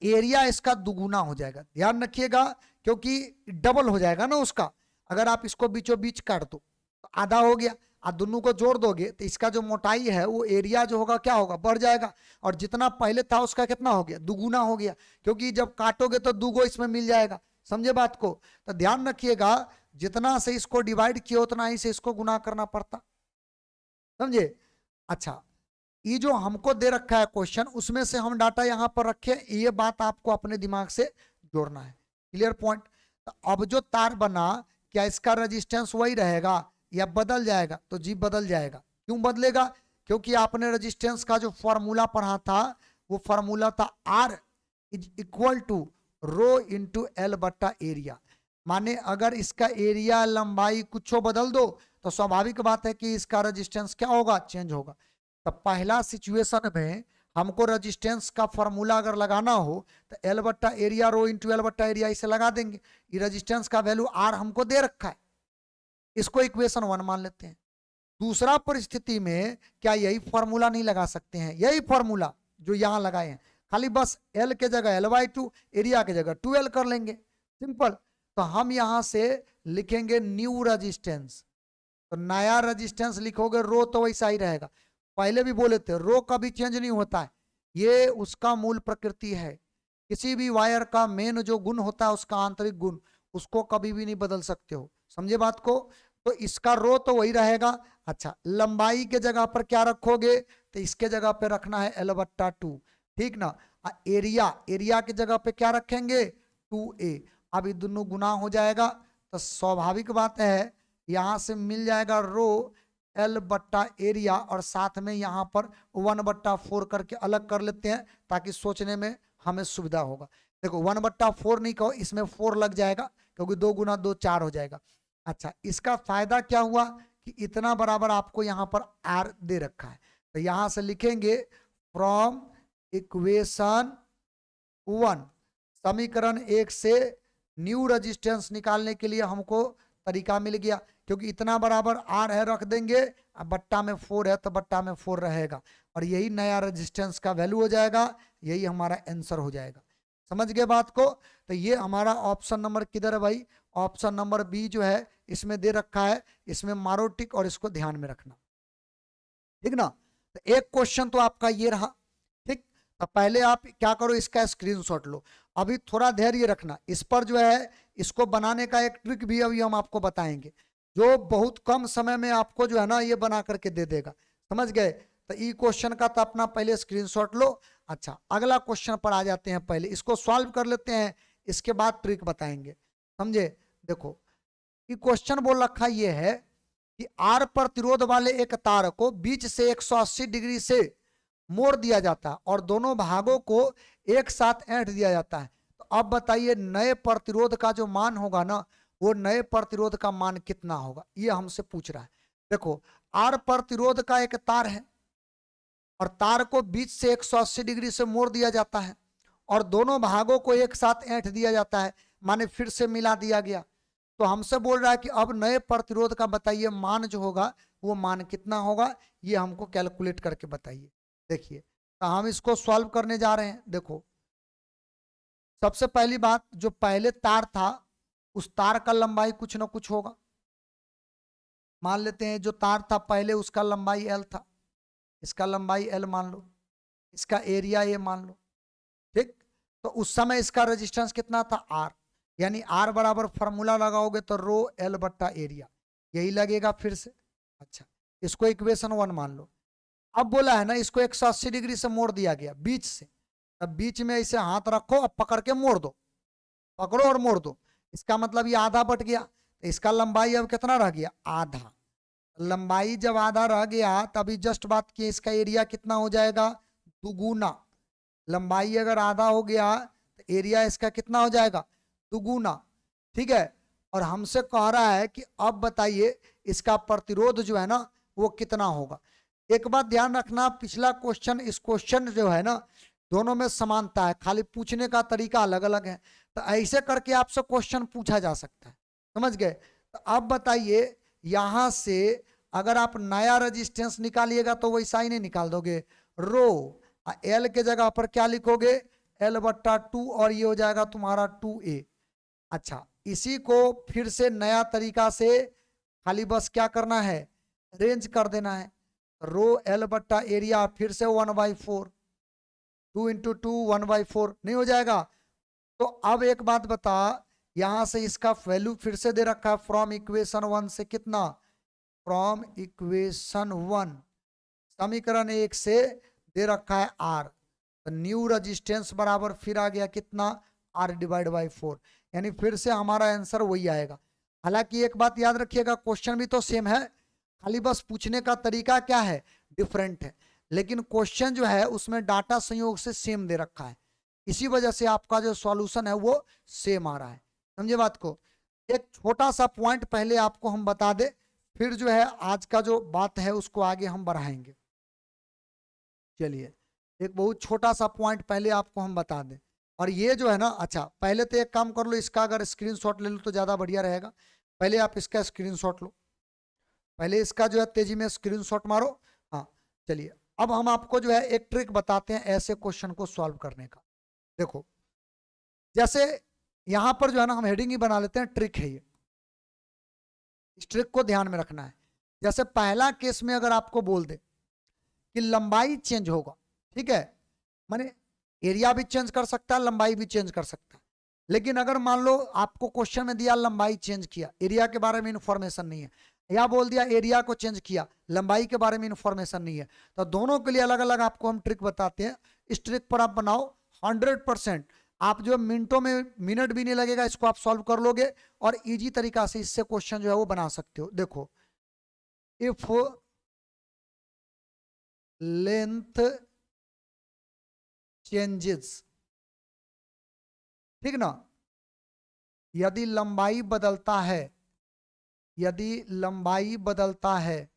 Speaker 1: एरिया इसका दुगुना हो जाएगा। ध्यान रखिएगा क्योंकि डबल हो जाएगा ना उसका। अगर आप इसको बीचों बीच काट दो तो आधा हो गया, और दोनों को जोड़ दोगे तो इसका जो मोटाई है वो एरिया जो होगा क्या होगा, बढ़ जाएगा। और जितना पहले था उसका कितना हो गया, दुगुना हो गया, क्योंकि जब काटोगे तो दुगो इसमें मिल जाएगा। समझे बात को। तो ध्यान रखिएगा जितना से इसको डिवाइड किया उतना ही से इसको गुना करना पड़ता, समझे। अच्छा ये जो हमको दे रखा है क्वेश्चन उसमें से हम डाटा यहां पर रखे, ये बात आपको अपने दिमाग से जोड़ना है। Clear point. तो अब जो तार बना, क्या इसका रेजिस्टेंस वही रहेगा या बदल जाएगा? तो जी बदल जाएगा। क्यों बदलेगा? क्योंकि आपने रेजिस्टेंस का जो फॉर्मूला पढ़ा था वो फॉर्मूला था R is equal to rho into L बट्टा एरिया। माने अगर इसका एरिया लंबाई कुछ बदल दो तो स्वाभाविक बात है कि इसका रेजिस्टेंस क्या होगा? चेंज होगा। तो पहला सिचुएशन में हमको रेजिस्टेंस का फॉर्मूला अगर लगाना हो तो एल बट्टा एरिया रो इंटू एल बट्टा एरिया इसे लगा देंगे। ये रेजिस्टेंस का वैल्यू आर हमको दे रखा है, इसको इक्वेशन 1 मान लेते हैं। दूसरा परिस्थिति में क्या यही फॉर्मूला नहीं लगा सकते हैं? यही फॉर्मूला जो यहां लगाए हैं, खाली बस एल के जगह एल बाई टू, एरिया के जगह 2L कर लेंगे, सिंपल। तो हम यहां से लिखेंगे न्यू रेजिस्टेंस। तो नया रेजिस्टेंस लिखोगे, रो तो वैसा ही रहेगा। पहले भी बोले थे रो कभी चेंज नहीं होता है, ये उसका मूल प्रकृति है। किसी भी वायर का मेन जो गुण होता है उसका आंतरिक गुण, उसको कभी भी नहीं बदल सकते हो, समझे बात को? तो इसका रो तो वही रहेगा। अच्छा, लंबाई के जगह पर क्या रखोगे? तो इसके जगह पे रखना है एल बट्टा 2, ठीक ना। एरिया, एरिया की जगह पे क्या रखेंगे? 2A। अब ये दोनों गुना हो जाएगा तो स्वाभाविक बात है यहां से मिल जाएगा रो एल बट्टा एरिया, और साथ में यहाँ पर 1/4 करके अलग कर लेते हैं ताकि सोचने में हमें सुविधा होगा। देखो 1/4 नहीं कहो, इसमें 4 लग जाएगा क्योंकि 2 गुना 2 4 हो जाएगा। अच्छा, इसका फायदा क्या हुआ कि इतना बराबर आपको यहाँ पर आर दे रखा है। तो यहां से लिखेंगे फ्रॉम इक्वेशन 1, समीकरण 1 से न्यू रेजिस्टेंस निकालने के लिए हमको तरीका मिल गया, क्योंकि इतना बराबर आर है रख देंगे, अब बट्टा में 4 है तो बट्टा में 4 रहेगा, और यही नया रेजिस्टेंस का वैल्यू हो जाएगा, यही हमारा आंसर हो जाएगा। समझ गए बात को? तो ये हमारा ऑप्शन नंबर किधर है भाई? ऑप्शन नंबर बी जो है इसमें दे रखा है, इसमें मारो टिक और इसको ध्यान में रखना, ठीक ना। तो एक क्वेश्चन तो आपका ये रहा, ठीक। तो पहले आप क्या करो, इसका स्क्रीनशॉट लो। अभी थोड़ा धैर्य रखना, इस पर जो है इसको बनाने का एक ट्रिक भी अभी हम आपको बताएंगे जो बहुत कम समय में आपको जो है ना ये बना करके दे देगा, समझ गए? तो ई क्वेश्चन का तो अपना पहले स्क्रीनशॉट लो। अच्छा, अगला क्वेश्चन पर आ जाते हैं, पहले इसको सॉल्व कर लेते हैं, इसके बाद ट्रिक बताएंगे, समझे? देखो ये क्वेश्चन बोल रखा ये है कि आर प्रतिरोध वाले एक तार को बीच से 180 डिग्री से मोड़ दिया जाता है और दोनों भागों को एक साथ ऐंठ दिया जाता है। तो अब बताइए नए प्रतिरोध का जो मान होगा ना, वो नए प्रतिरोध का मान कितना होगा, ये हमसे पूछ रहा है। देखो आर प्रतिरोध का एक तार है और तार को बीच से 180 डिग्री से मोड़ दिया जाता है और दोनों भागों को एक साथ ऐंठ दिया जाता है, माने फिर से मिला दिया गया। तो हमसे बोल रहा है कि अब नए प्रतिरोध का बताइए मान जो होगा वो मान कितना होगा, ये हमको कैलकुलेट करके बताइए। देखिए तो हम इसको सॉल्व करने जा रहे हैं। देखो सबसे पहली बात, जो पहले तार था उस तार का लंबाई कुछ ना कुछ होगा। मान लेते हैं जो तार था पहले उसका लंबाई L था, इसका लंबाई L मान लो, इसका एरिया ये मान लो, ठीक। तो उस समय इसका रेजिस्टेंस कितना था? R, यानी R बराबर फॉर्मूला लगाओगे तो रो L बट्टा एरिया, यही लगेगा फिर से। अच्छा, इसको इक्वेशन 1 मान लो। अब बोला है ना इसको 180 डिग्री से मोड़ दिया गया बीच से, तब बीच में इसे हाथ रखो, अब पकड़ के मोड़ दो, पकड़ो और मोड़ दो। इसका मतलब ये आधा बट गया, तो इसका लंबाई अब कितना रह गया? आधा। लंबाई जब आधा रह गया तभी जस्ट बात की इसका एरिया कितना हो जाएगा? दुगुना। लंबाई अगर आधा हो गया तो एरिया इसका कितना हो जाएगा? दुगुना, ठीक है। और हमसे कह रहा है कि अब बताइए इसका प्रतिरोध जो है ना वो कितना होगा। एक बात ध्यान रखना, पिछला क्वेश्चन इस क्वेश्चन जो है ना दोनों में समानता है, खाली पूछने का तरीका अलग अलग है। तो ऐसे करके आपसे क्वेश्चन पूछा जा सकता है, समझ गए? तो अब बताइए यहां से अगर आप नया रेजिस्टेंस निकालिएगा तो वैसा ही नहीं निकाल दोगे, रो एल के जगह पर क्या लिखोगे? L बट्टा 2 और ये हो जाएगा तुम्हारा 2A। अच्छा, इसी को फिर से नया तरीका से खाली बस क्या करना है? रेंज कर देना है। रो L बट्टा एरिया फिर से 1/4, 2 इंटू 2 1/4 नहीं हो जाएगा? तो अब एक बात बता, यहां से इसका वैल्यू फिर से दे रखा है फ्रॉम इक्वेशन 1 से कितना? फ्रॉम इक्वेशन 1 समीकरण 1 से दे रखा है आर। तो न्यू रेजिस्टेंस बराबर फिर आ गया कितना? R/4। यानी फिर से हमारा आंसर वही आएगा। हालांकि एक बात याद रखिएगा, क्वेश्चन भी तो सेम है, खाली बस पूछने का तरीका क्या है, डिफरेंट है, लेकिन क्वेश्चन जो है उसमें डाटा संयोग से सेम दे रखा है, इसी वजह से आपका जो सॉल्यूशन है वो सेम आ रहा है। समझे बात को। एक छोटा सा पॉइंट पहले आपको हम बता दे, फिर जो है आज का जो बात है उसको आगे हम बढ़ाएंगे। चलिए एक बहुत छोटा सा पॉइंट पहले आपको हम बता दें, और ये जो है ना, अच्छा पहले तो एक काम कर लो, इसका अगर स्क्रीनशॉट ले लो तो ज़्यादा बढ़िया रहेगा। पहले आप इसका स्क्रीनशॉट लो, पहले इसका जो है तेजी में स्क्रीनशॉट मारो। हाँ चलिए, अब हम आपको जो है एक ट्रिक बताते हैं ऐसे क्वेश्चन को सॉल्व करने का। देखो जैसे यहां पर जो है ना हम हेडिंग ही बना लेते हैं, ट्रिक है ये, इस ट्रिक को ध्यान में रखना है। जैसे पहला केस में अगर आपको बोल दे कि लंबाई चेंज होगा, ठीक है, माने एरिया भी चेंज कर सकता है, लंबाई भी चेंज कर सकता है, लेकिन अगर मान लो आपको क्वेश्चन में दिया लंबाई चेंज किया, एरिया के बारे में इंफॉर्मेशन नहीं है, या बोल दिया एरिया को चेंज किया, लंबाई के बारे में इंफॉर्मेशन नहीं है, तो दोनों के लिए अलग अलग आपको हम ट्रिक बताते हैं। इस ट्रिक पर आप बनाओ 100%, आप जो मिनटों में, मिनट भी नहीं लगेगा, इसको आप सॉल्व कर लोगे और इजी तरीका से इससे क्वेश्चन जो है वो बना सकते हो। देखो, इफ लेंथ चेंजेस, ठीक ना, यदि लंबाई बदलता है, यदि लंबाई बदलता है,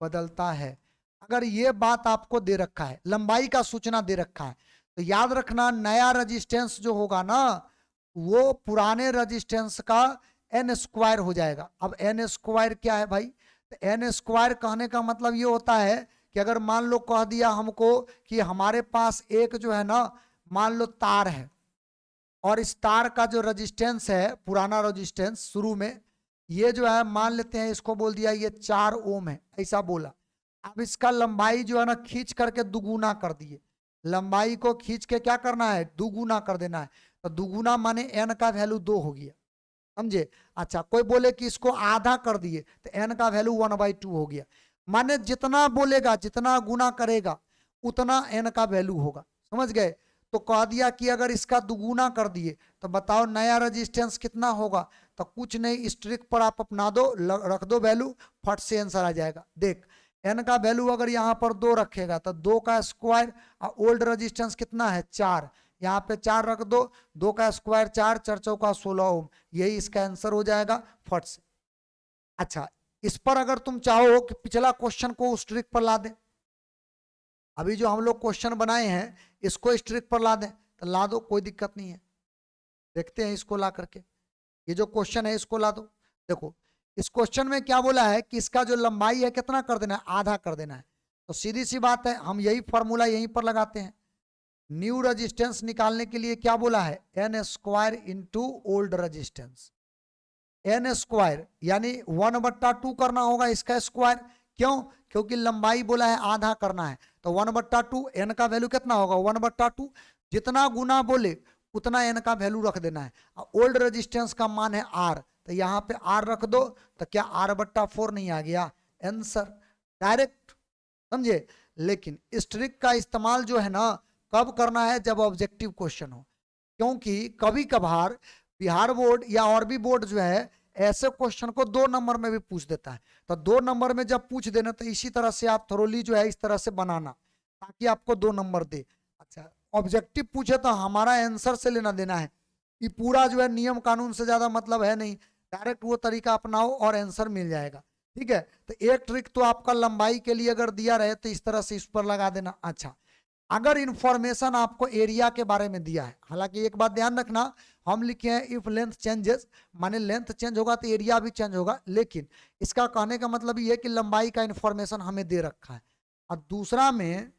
Speaker 1: बदलता है, अगर ये बात आपको दे रखा है, लंबाई का सूचना दे रखा है, तो याद रखना नया रेजिस्टेंस जो होगा ना वो पुराने रेजिस्टेंस का एन स्क्वायर हो जाएगा। अब एन स्क्वायर क्या है भाई, तो एन स्क्वायर कहने का मतलब ये होता है कि अगर मान लो कह दिया हमको कि हमारे पास एक जो है ना, मान लो तार है, और इस तार का जो रेजिस्टेंस है, पुराना रेजिस्टेंस शुरू में, ये जो है मान लेते हैं इसको बोल दिया ये 4 ओम है, ऐसा बोला। अब इसका लंबाई जो है ना खींच करके दुगुना कर दिए, लंबाई को खींच के क्या करना है, दुगुना कर देना है, तो दुगुना माने एन का वैल्यू 2 हो गया, समझे। अच्छा कोई बोले कि इसको आधा कर दिए तो एन का वैल्यू 1/2 हो गया, माने जितना बोलेगा, जितना गुना करेगा उतना एन का वैल्यू होगा, समझ गए। तो कह दिया कि अगर इसका दुगुना कर दिए तो बताओ नया रेजिस्टेंस कितना होगा, तो कुछ नहीं, इस ट्रिक पर आप अपना दो, रख दो वैल्यू, फट से आंसर आ जाएगा। देख एन का वैल्यू अगर यहाँ पर 2 रखेगा तो 2 का स्क्वायर, ओल्ड रेजिस्टेंस कितना है 4, यहाँ पे 4 रख दो, 2 का स्क्वायर 4, 4 चौका 16 ओम, यही इसका आंसर हो जाएगा फट से। अच्छा इस पर अगर तुम चाहो कि पिछला क्वेश्चन को उस ट्रिक पर ला दे, अभी जो हम लोग क्वेश्चन बनाए हैं इसको इस ट्रिक पर ला दें तो ला दो, कोई दिक्कत नहीं है। देखते हैं इसको ला करके, ये जो क्वेश्चन है इसको ला दो। देखो इस क्वेश्चन में क्या बोला है कि इसका जो लंबाई है कितना कर देना है, आधा कर देना है, तो सीधी सी बात है हम यही फॉर्मूला यहीं पर लगाते हैं। न्यू रेजिस्टेंस निकालने के लिए क्या बोला है, N square into old resistance, N square यानी 1/2 करना होगा इसका स्क्वायर, क्यों, क्योंकि लंबाई बोला है आधा करना है, तो 1/2, एन का वैल्यू कितना होगा 1/2, जितना गुना बोले उतना एन का वैल्यू रख देना है। ओल्ड रेजिस्टेंस का मान है आर, तो यहाँ पे आर रख दो, तो क्या r/4 नहीं आ गया आंसर डायरेक्ट, समझे। लेकिन इस ट्रिक का इस्तेमाल जो है ना कब करना है, जब ऑब्जेक्टिव क्वेश्चन हो, क्योंकि कभी कभार बिहार बोर्ड या और भी बोर्ड जो है ऐसे क्वेश्चन को 2 नंबर में भी पूछ देता है, तो 2 नंबर में जब पूछ देना तो इसी तरह से आप थोरोली जो है इस तरह से बनाना ताकि आपको 2 नंबर दे। अच्छा ऑब्जेक्टिव पूछे तो हमारा आंसर से लेना देना है, ये पूरा जो है नियम कानून से ज्यादा मतलब है नहीं, डायरेक्ट वो तरीका अपनाओ और आंसर मिल जाएगा, ठीक है। तो एक ट्रिक तो आपका लंबाई के लिए अगर दिया रहे तो इस तरह से इस पर लगा देना। अच्छा अगर इंफॉर्मेशन आपको एरिया के बारे में दिया है, हालांकि एक बात ध्यान रखना, हम लिखे हैं इफ लेंथ चेंजेस, माने लेंथ चेंज होगा तो एरिया भी चेंज होगा, लेकिन इसका कहने का मतलब ये है कि लंबाई का इंफॉर्मेशन हमें दे रखा है। और दूसरा में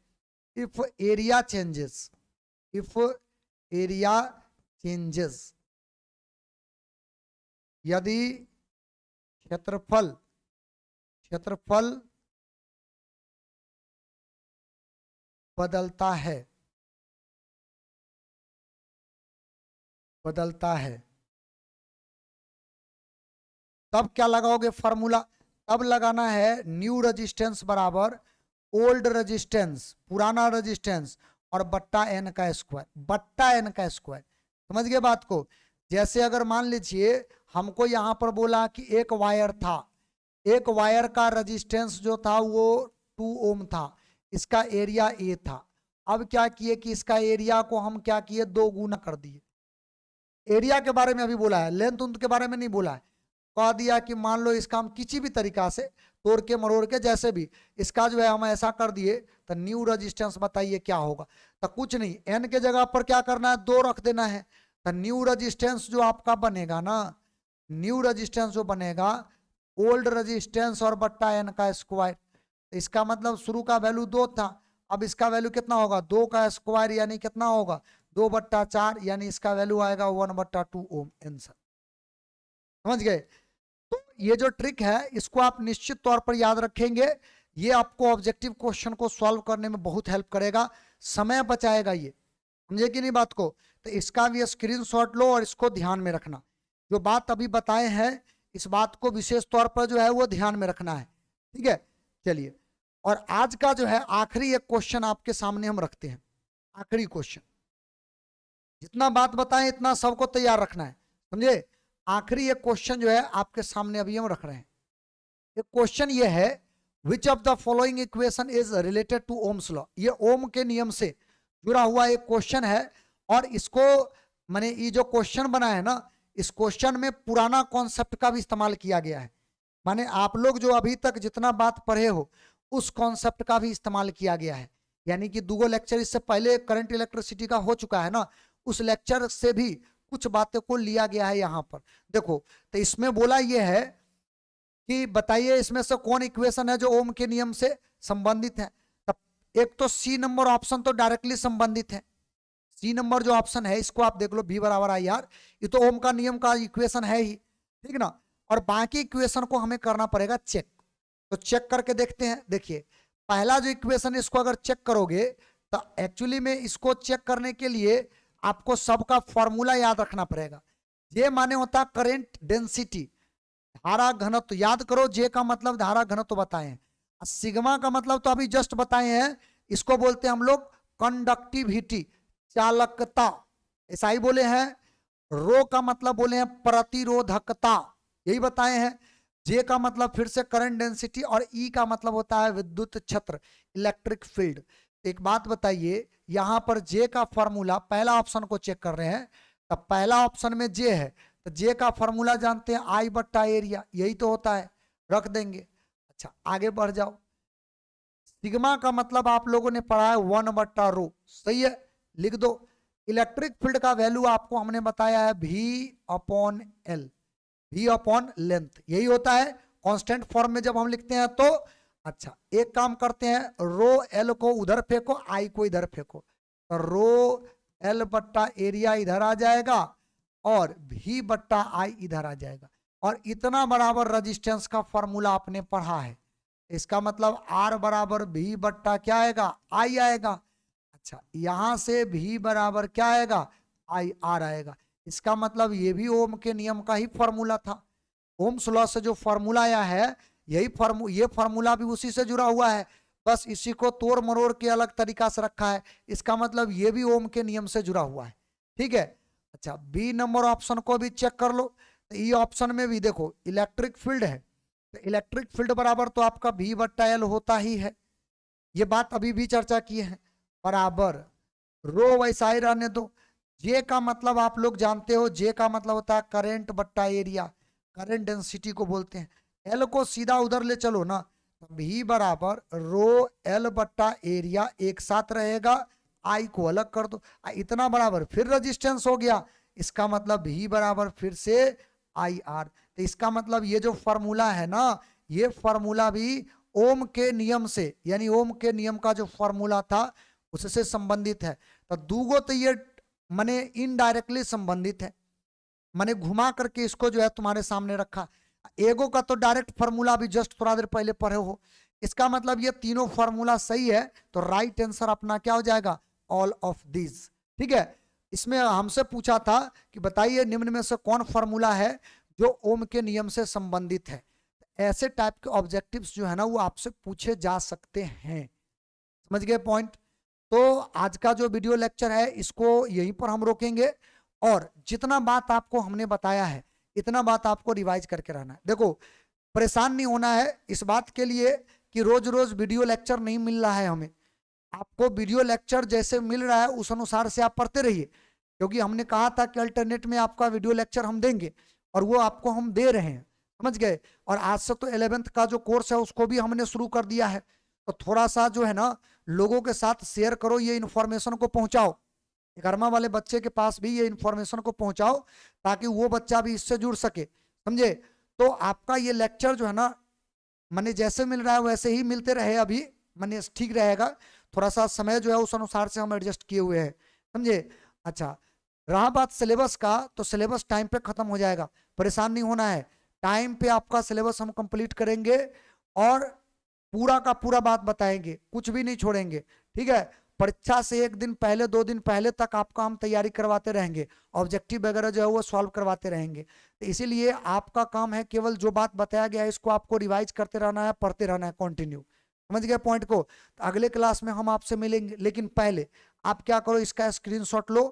Speaker 1: if area changes, if area changes, यदि क्षेत्रफल, क्षेत्रफल बदलता है, बदलता है, तब क्या लगाओगे फॉर्मूला, तब लगाना है न्यू रेजिस्टेंस बराबर ओल्ड रेजिस्टेंस, पुराना रेजिस्टेंस, और बट्टा एन का स्क्वायर, बट्टा एन का स्क्वायर, समझ गए बात को। जैसे अगर मान लीजिए हमको यहाँ पर बोला कि एक वायर था, एक वायर का रेजिस्टेंस जो था वो 2 ओम था, इसका एरिया ए था। अब क्या किए कि इसका एरिया को हम क्या किए, 2 गुना कर दिए। एरिया के बारे में अभी बोला है, लेंथ उनके बारे में नहीं बोला है। कह दिया कि मान लो इसका हम किसी भी तरीका से तोड़ के मरोड़ के जैसे भी इसका जो है हम ऐसा कर दिए, तो न्यू रेजिस्टेंस बताइए क्या होगा। तो कुछ नहीं, एन के जगह पर क्या करना है, 2 रख देना है। तो न्यू रेजिस्टेंस जो आपका बनेगा ना, न्यू रेजिस्टेंस जो बनेगा, ओल्ड रेजिस्टेंस और बट्टा एन का स्क्वायर। तो इसका मतलब शुरू का वैल्यू 2 था, अब इसका वैल्यू कितना होगा, 2 का स्क्वायर यानी कितना होगा, 2/4, यानी इसका वैल्यू आएगा 1/2 ओम। आंसर समझ गए। तो ये जो ट्रिक है इसको आप निश्चित तौर पर याद रखेंगे, ये आपको ऑब्जेक्टिव क्वेश्चन को सॉल्व करने में बहुत हेल्प करेगा, समय बचाएगा ये, समझे कि नहीं बात को। तो इसका भी स्क्रीनशॉट लो और इसको ध्यान में रखना, जो बात अभी बताए हैं इस बात को विशेष तौर पर जो है वो ध्यान में रखना है, ठीक है। चलिए, और आज का जो है आखिरी एक क्वेश्चन आपके सामने हम रखते हैं, आखिरी क्वेश्चन। जितना बात बताएं इतना सबको तैयार रखना है, समझे। आखिरी एक क्वेश्चन जो है आपके सामने अभी हम रख रहे हैं। एक क्वेश्चन ये है, which of the following equation is related to Ohm's law. ये ओम के नियम से जुड़ा हुआ एक क्वेश्चन है, और इसको मैंने ये जो क्वेश्चन बना है ना, इस क्वेश्चन में पुराना कॉन्सेप्ट का भी इस्तेमाल किया गया है। माने आप लोग जो अभी तक जितना बात पढ़े हो उस कॉन्सेप्ट का भी इस्तेमाल किया गया है, यानी कि 2 लेक्चर इससे पहले करंट इलेक्ट्रिसिटी का हो चुका है ना, उस लेक्चर से भी कुछ बातें को लिया गया है यहाँ पर। देखो, तो इसमें बोला यह है कि बताइए इसमें से कौन इक्वेशन है जो ओम के नियम से संबंधित है। तब एक तो सी नंबर ऑप्शन तो डायरेक्टली संबंधित है, सी नंबर जो ऑप्शन है इसको आप देख लो, V बराबर आई आर, ये तो ओम का नियम का इक्वेशन है ही, ठीक ना। और बाकी इक्वेशन को हमें करना पड़ेगा चेक, तो चेक करके देखते हैं। देखिए पहला जो इक्वेशन है इसको अगर चेक करोगे तो एक्चुअली में इसको चेक करने के लिए आपको सबका फॉर्मूला याद रखना पड़ेगा। जे माने होता करेंट डेंसिटी, धारा घनत्व, याद करो, जे का मतलब धारा घनत्व बताए हैं, सिग्मा का मतलब तो अभी जस्ट बताए हैं, इसको बोलते हैं हम लोग कंडक्टिविटी, चालकता, ऐसा ही बोले हैं। रो का मतलब बोले हैं प्रतिरोधकता, यही बताए हैं। जे का मतलब फिर से करंट डेंसिटी, और ई का मतलब होता है विद्युत क्षेत्र, इलेक्ट्रिक फील्ड। एक बात बताइए, यहां पर जे का फॉर्मूला, पहला ऑप्शन को चेक कर रहे हैं, तब पहला ऑप्शन में जे है, तो जे का फॉर्मूला जानते हैं I/एरिया, यही तो होता है, रख देंगे। अच्छा आगे बढ़ जाओ, सिग्मा का मतलब आप लोगों ने पढ़ा है 1/ρ, सही है, लिख दो। इलेक्ट्रिक फील्ड का वैल्यू आपको हमने बताया है V/L, V/लेंथ, यही होता है कांस्टेंट फॉर्म में जब हम लिखते हैं तो। अच्छा एक काम करते हैं, ρ/L को उधर फेंको, I को इधर फेंको, तो ρL/एरिया इधर आ जाएगा और V/I इधर आ जाएगा, और इतना बराबर रेजिस्टेंस का फॉर्मूला आपने पढ़ा है, इसका मतलब R बराबर V/ क्या आएगा, I आएगा। अच्छा यहां से V बराबर क्या आएगा, IR आएगा। इसका मतलब ये भी ओम के नियम का ही फॉर्मूला था, ओम्स लॉ से जो फॉर्मूला आया है यही ये फॉर्मूला भी उसी से जुड़ा हुआ है, बस इसी को तोड़ मरोड़ के अलग तरीका से रखा है। इसका मतलब ये भी ओम के नियम से जुड़ा हुआ है, ठीक है। अच्छा बी नंबर ऑप्शन को भी चेक कर लो, तो ई ऑप्शन में भी देखो इलेक्ट्रिक फील्ड है, तो इलेक्ट्रिक फील्ड बराबर तो आपका V/L होता ही है, ये बात अभी भी चर्चा की है, बराबर रो वैसा ही रहने दो। जे का मतलब आप लोग जानते हो, जे का मतलब होता है करंट/एरिया, करंट डेंसिटी को बोलते हैं। एल को सीधा उधर ले चलो ना, V बराबर ρL/एरिया एक साथ रहेगा, I को अलग कर दो, इतना बराबर फिर रेजिस्टेंस हो गया, इसका मतलब V बराबर फिर से IR। तो इसका मतलब ये जो फॉर्मूला है ना, ये फॉर्मूला भी ओम के नियम से, यानी ओम के नियम का जो फॉर्मूला था उससे संबंधित है। तो दूगो तो ये माने इनडायरेक्टली संबंधित है, मैंने घुमा करके इसको जो है तुम्हारे सामने रखा। एगो का तो डायरेक्ट फॉर्मूला भी जस्ट थोड़ा देर पहले पढ़े हो, इसका मतलब ये तीनों फॉर्मूला सही है, तो राइट आंसर अपना क्या हो जाएगा, ऑल ऑफ दिस, ठीक है। इसमें हमसे पूछा था कि बताइए निम्न में से कौन फॉर्मूला है जो ओम के नियम से संबंधित है। ऐसे टाइप के ऑब्जेक्टिव्स जो है ना वो आपसे पूछे जा सकते हैं, समझ गए पॉइंट। तो आज का जो वीडियो लेक्चर है इसको यहीं पर हम रोकेंगे, और जितना बात आपको हमने बताया है इतना बात आपको रिवाइज करके रहना है। देखो परेशान नहीं होना है इस बात के लिए कि रोज रोज वीडियो लेक्चर नहीं मिल रहा है हमें। आपको वीडियो लेक्चर जैसे मिल रहा है उस अनुसार से आप पढ़ते रहिए, क्योंकि हमने कहा था कि अल्टरनेट में आपका वीडियो लेक्चर हम देंगे और वो आपको हम दे रहे हैं, समझ गए। और आज से तो 11th का जो कोर्स है उसको भी हमने शुरू कर दिया है, तो थोड़ा सा जो है ना लोगों के साथ शेयर करो, ये इन्फॉर्मेशन को पहुंचाओ, 11वां वाले बच्चे के पास भी ये इन्फॉर्मेशन को पहुंचाओ ताकि वो बच्चा भी इससे जुड़ सके, समझे। तो आपका ये लेक्चर जो है ना मैंने जैसे मिल रहा है वैसे ही मिलते रहे, अभी मैंने ठीक रहेगा, थोड़ा सा समय जो है उस अनुसार से हम एडजस्ट किए हुए हैं, समझे। अच्छा, रहा बात सिलेबस का, तो सिलेबस टाइम पे खत्म हो जाएगा, परेशान नहीं होना है, टाइम पे आपका सिलेबस हम कंप्लीट करेंगे और पूरा का पूरा बात बताएंगे, कुछ भी नहीं छोड़ेंगे, ठीक है। परीक्षा से एक दिन पहले 2 दिन पहले तक आपका हम तैयारी करवाते रहेंगे, ऑब्जेक्टिव वगैरह जो है वो सॉल्व करवाते रहेंगे। तो इसीलिए आपका काम है केवल जो बात बताया गया है इसको आपको रिवाइज करते रहना है, पढ़ते रहना है कंटिन्यू, समझ गए पॉइंट को। तो अगले क्लास में हम आपसे मिलेंगे, लेकिन पहले आप क्या करो, इसका स्क्रीनशॉट लो,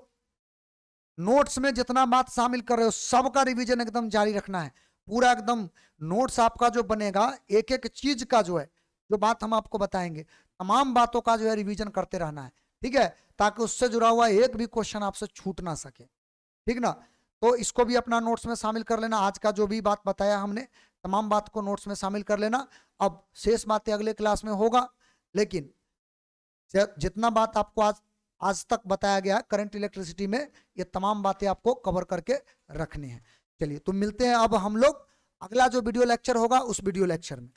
Speaker 1: नोट्स में जितना बात शामिल कर रहे हो सबका रिवीजन एकदम जारी रखना है, पूरा एकदम नोट्स आपका जो बनेगा एक एक चीज का जो है जो बात हम आपको बताएंगे तमाम बातों का जो है रिवीजन करते रहना है, ठीक है, ताकि उससे जुड़ा हुआ एक भी क्वेश्चन आपसे छूट ना सके, ठीक ना। तो इसको भी अपना नोट्स में शामिल कर लेना, आज का जो भी बात बताया हमने तमाम बात को नोट्स में शामिल कर लेना। अब शेष बातें अगले क्लास में होगा, लेकिन जितना बात आपको आज आज तक बताया गया करंट इलेक्ट्रिसिटी में ये तमाम बातें आपको कवर करके रखनी है। चलिए तो मिलते हैं अब हम लोग अगला जो वीडियो लेक्चर होगा उस वीडियो लेक्चर में।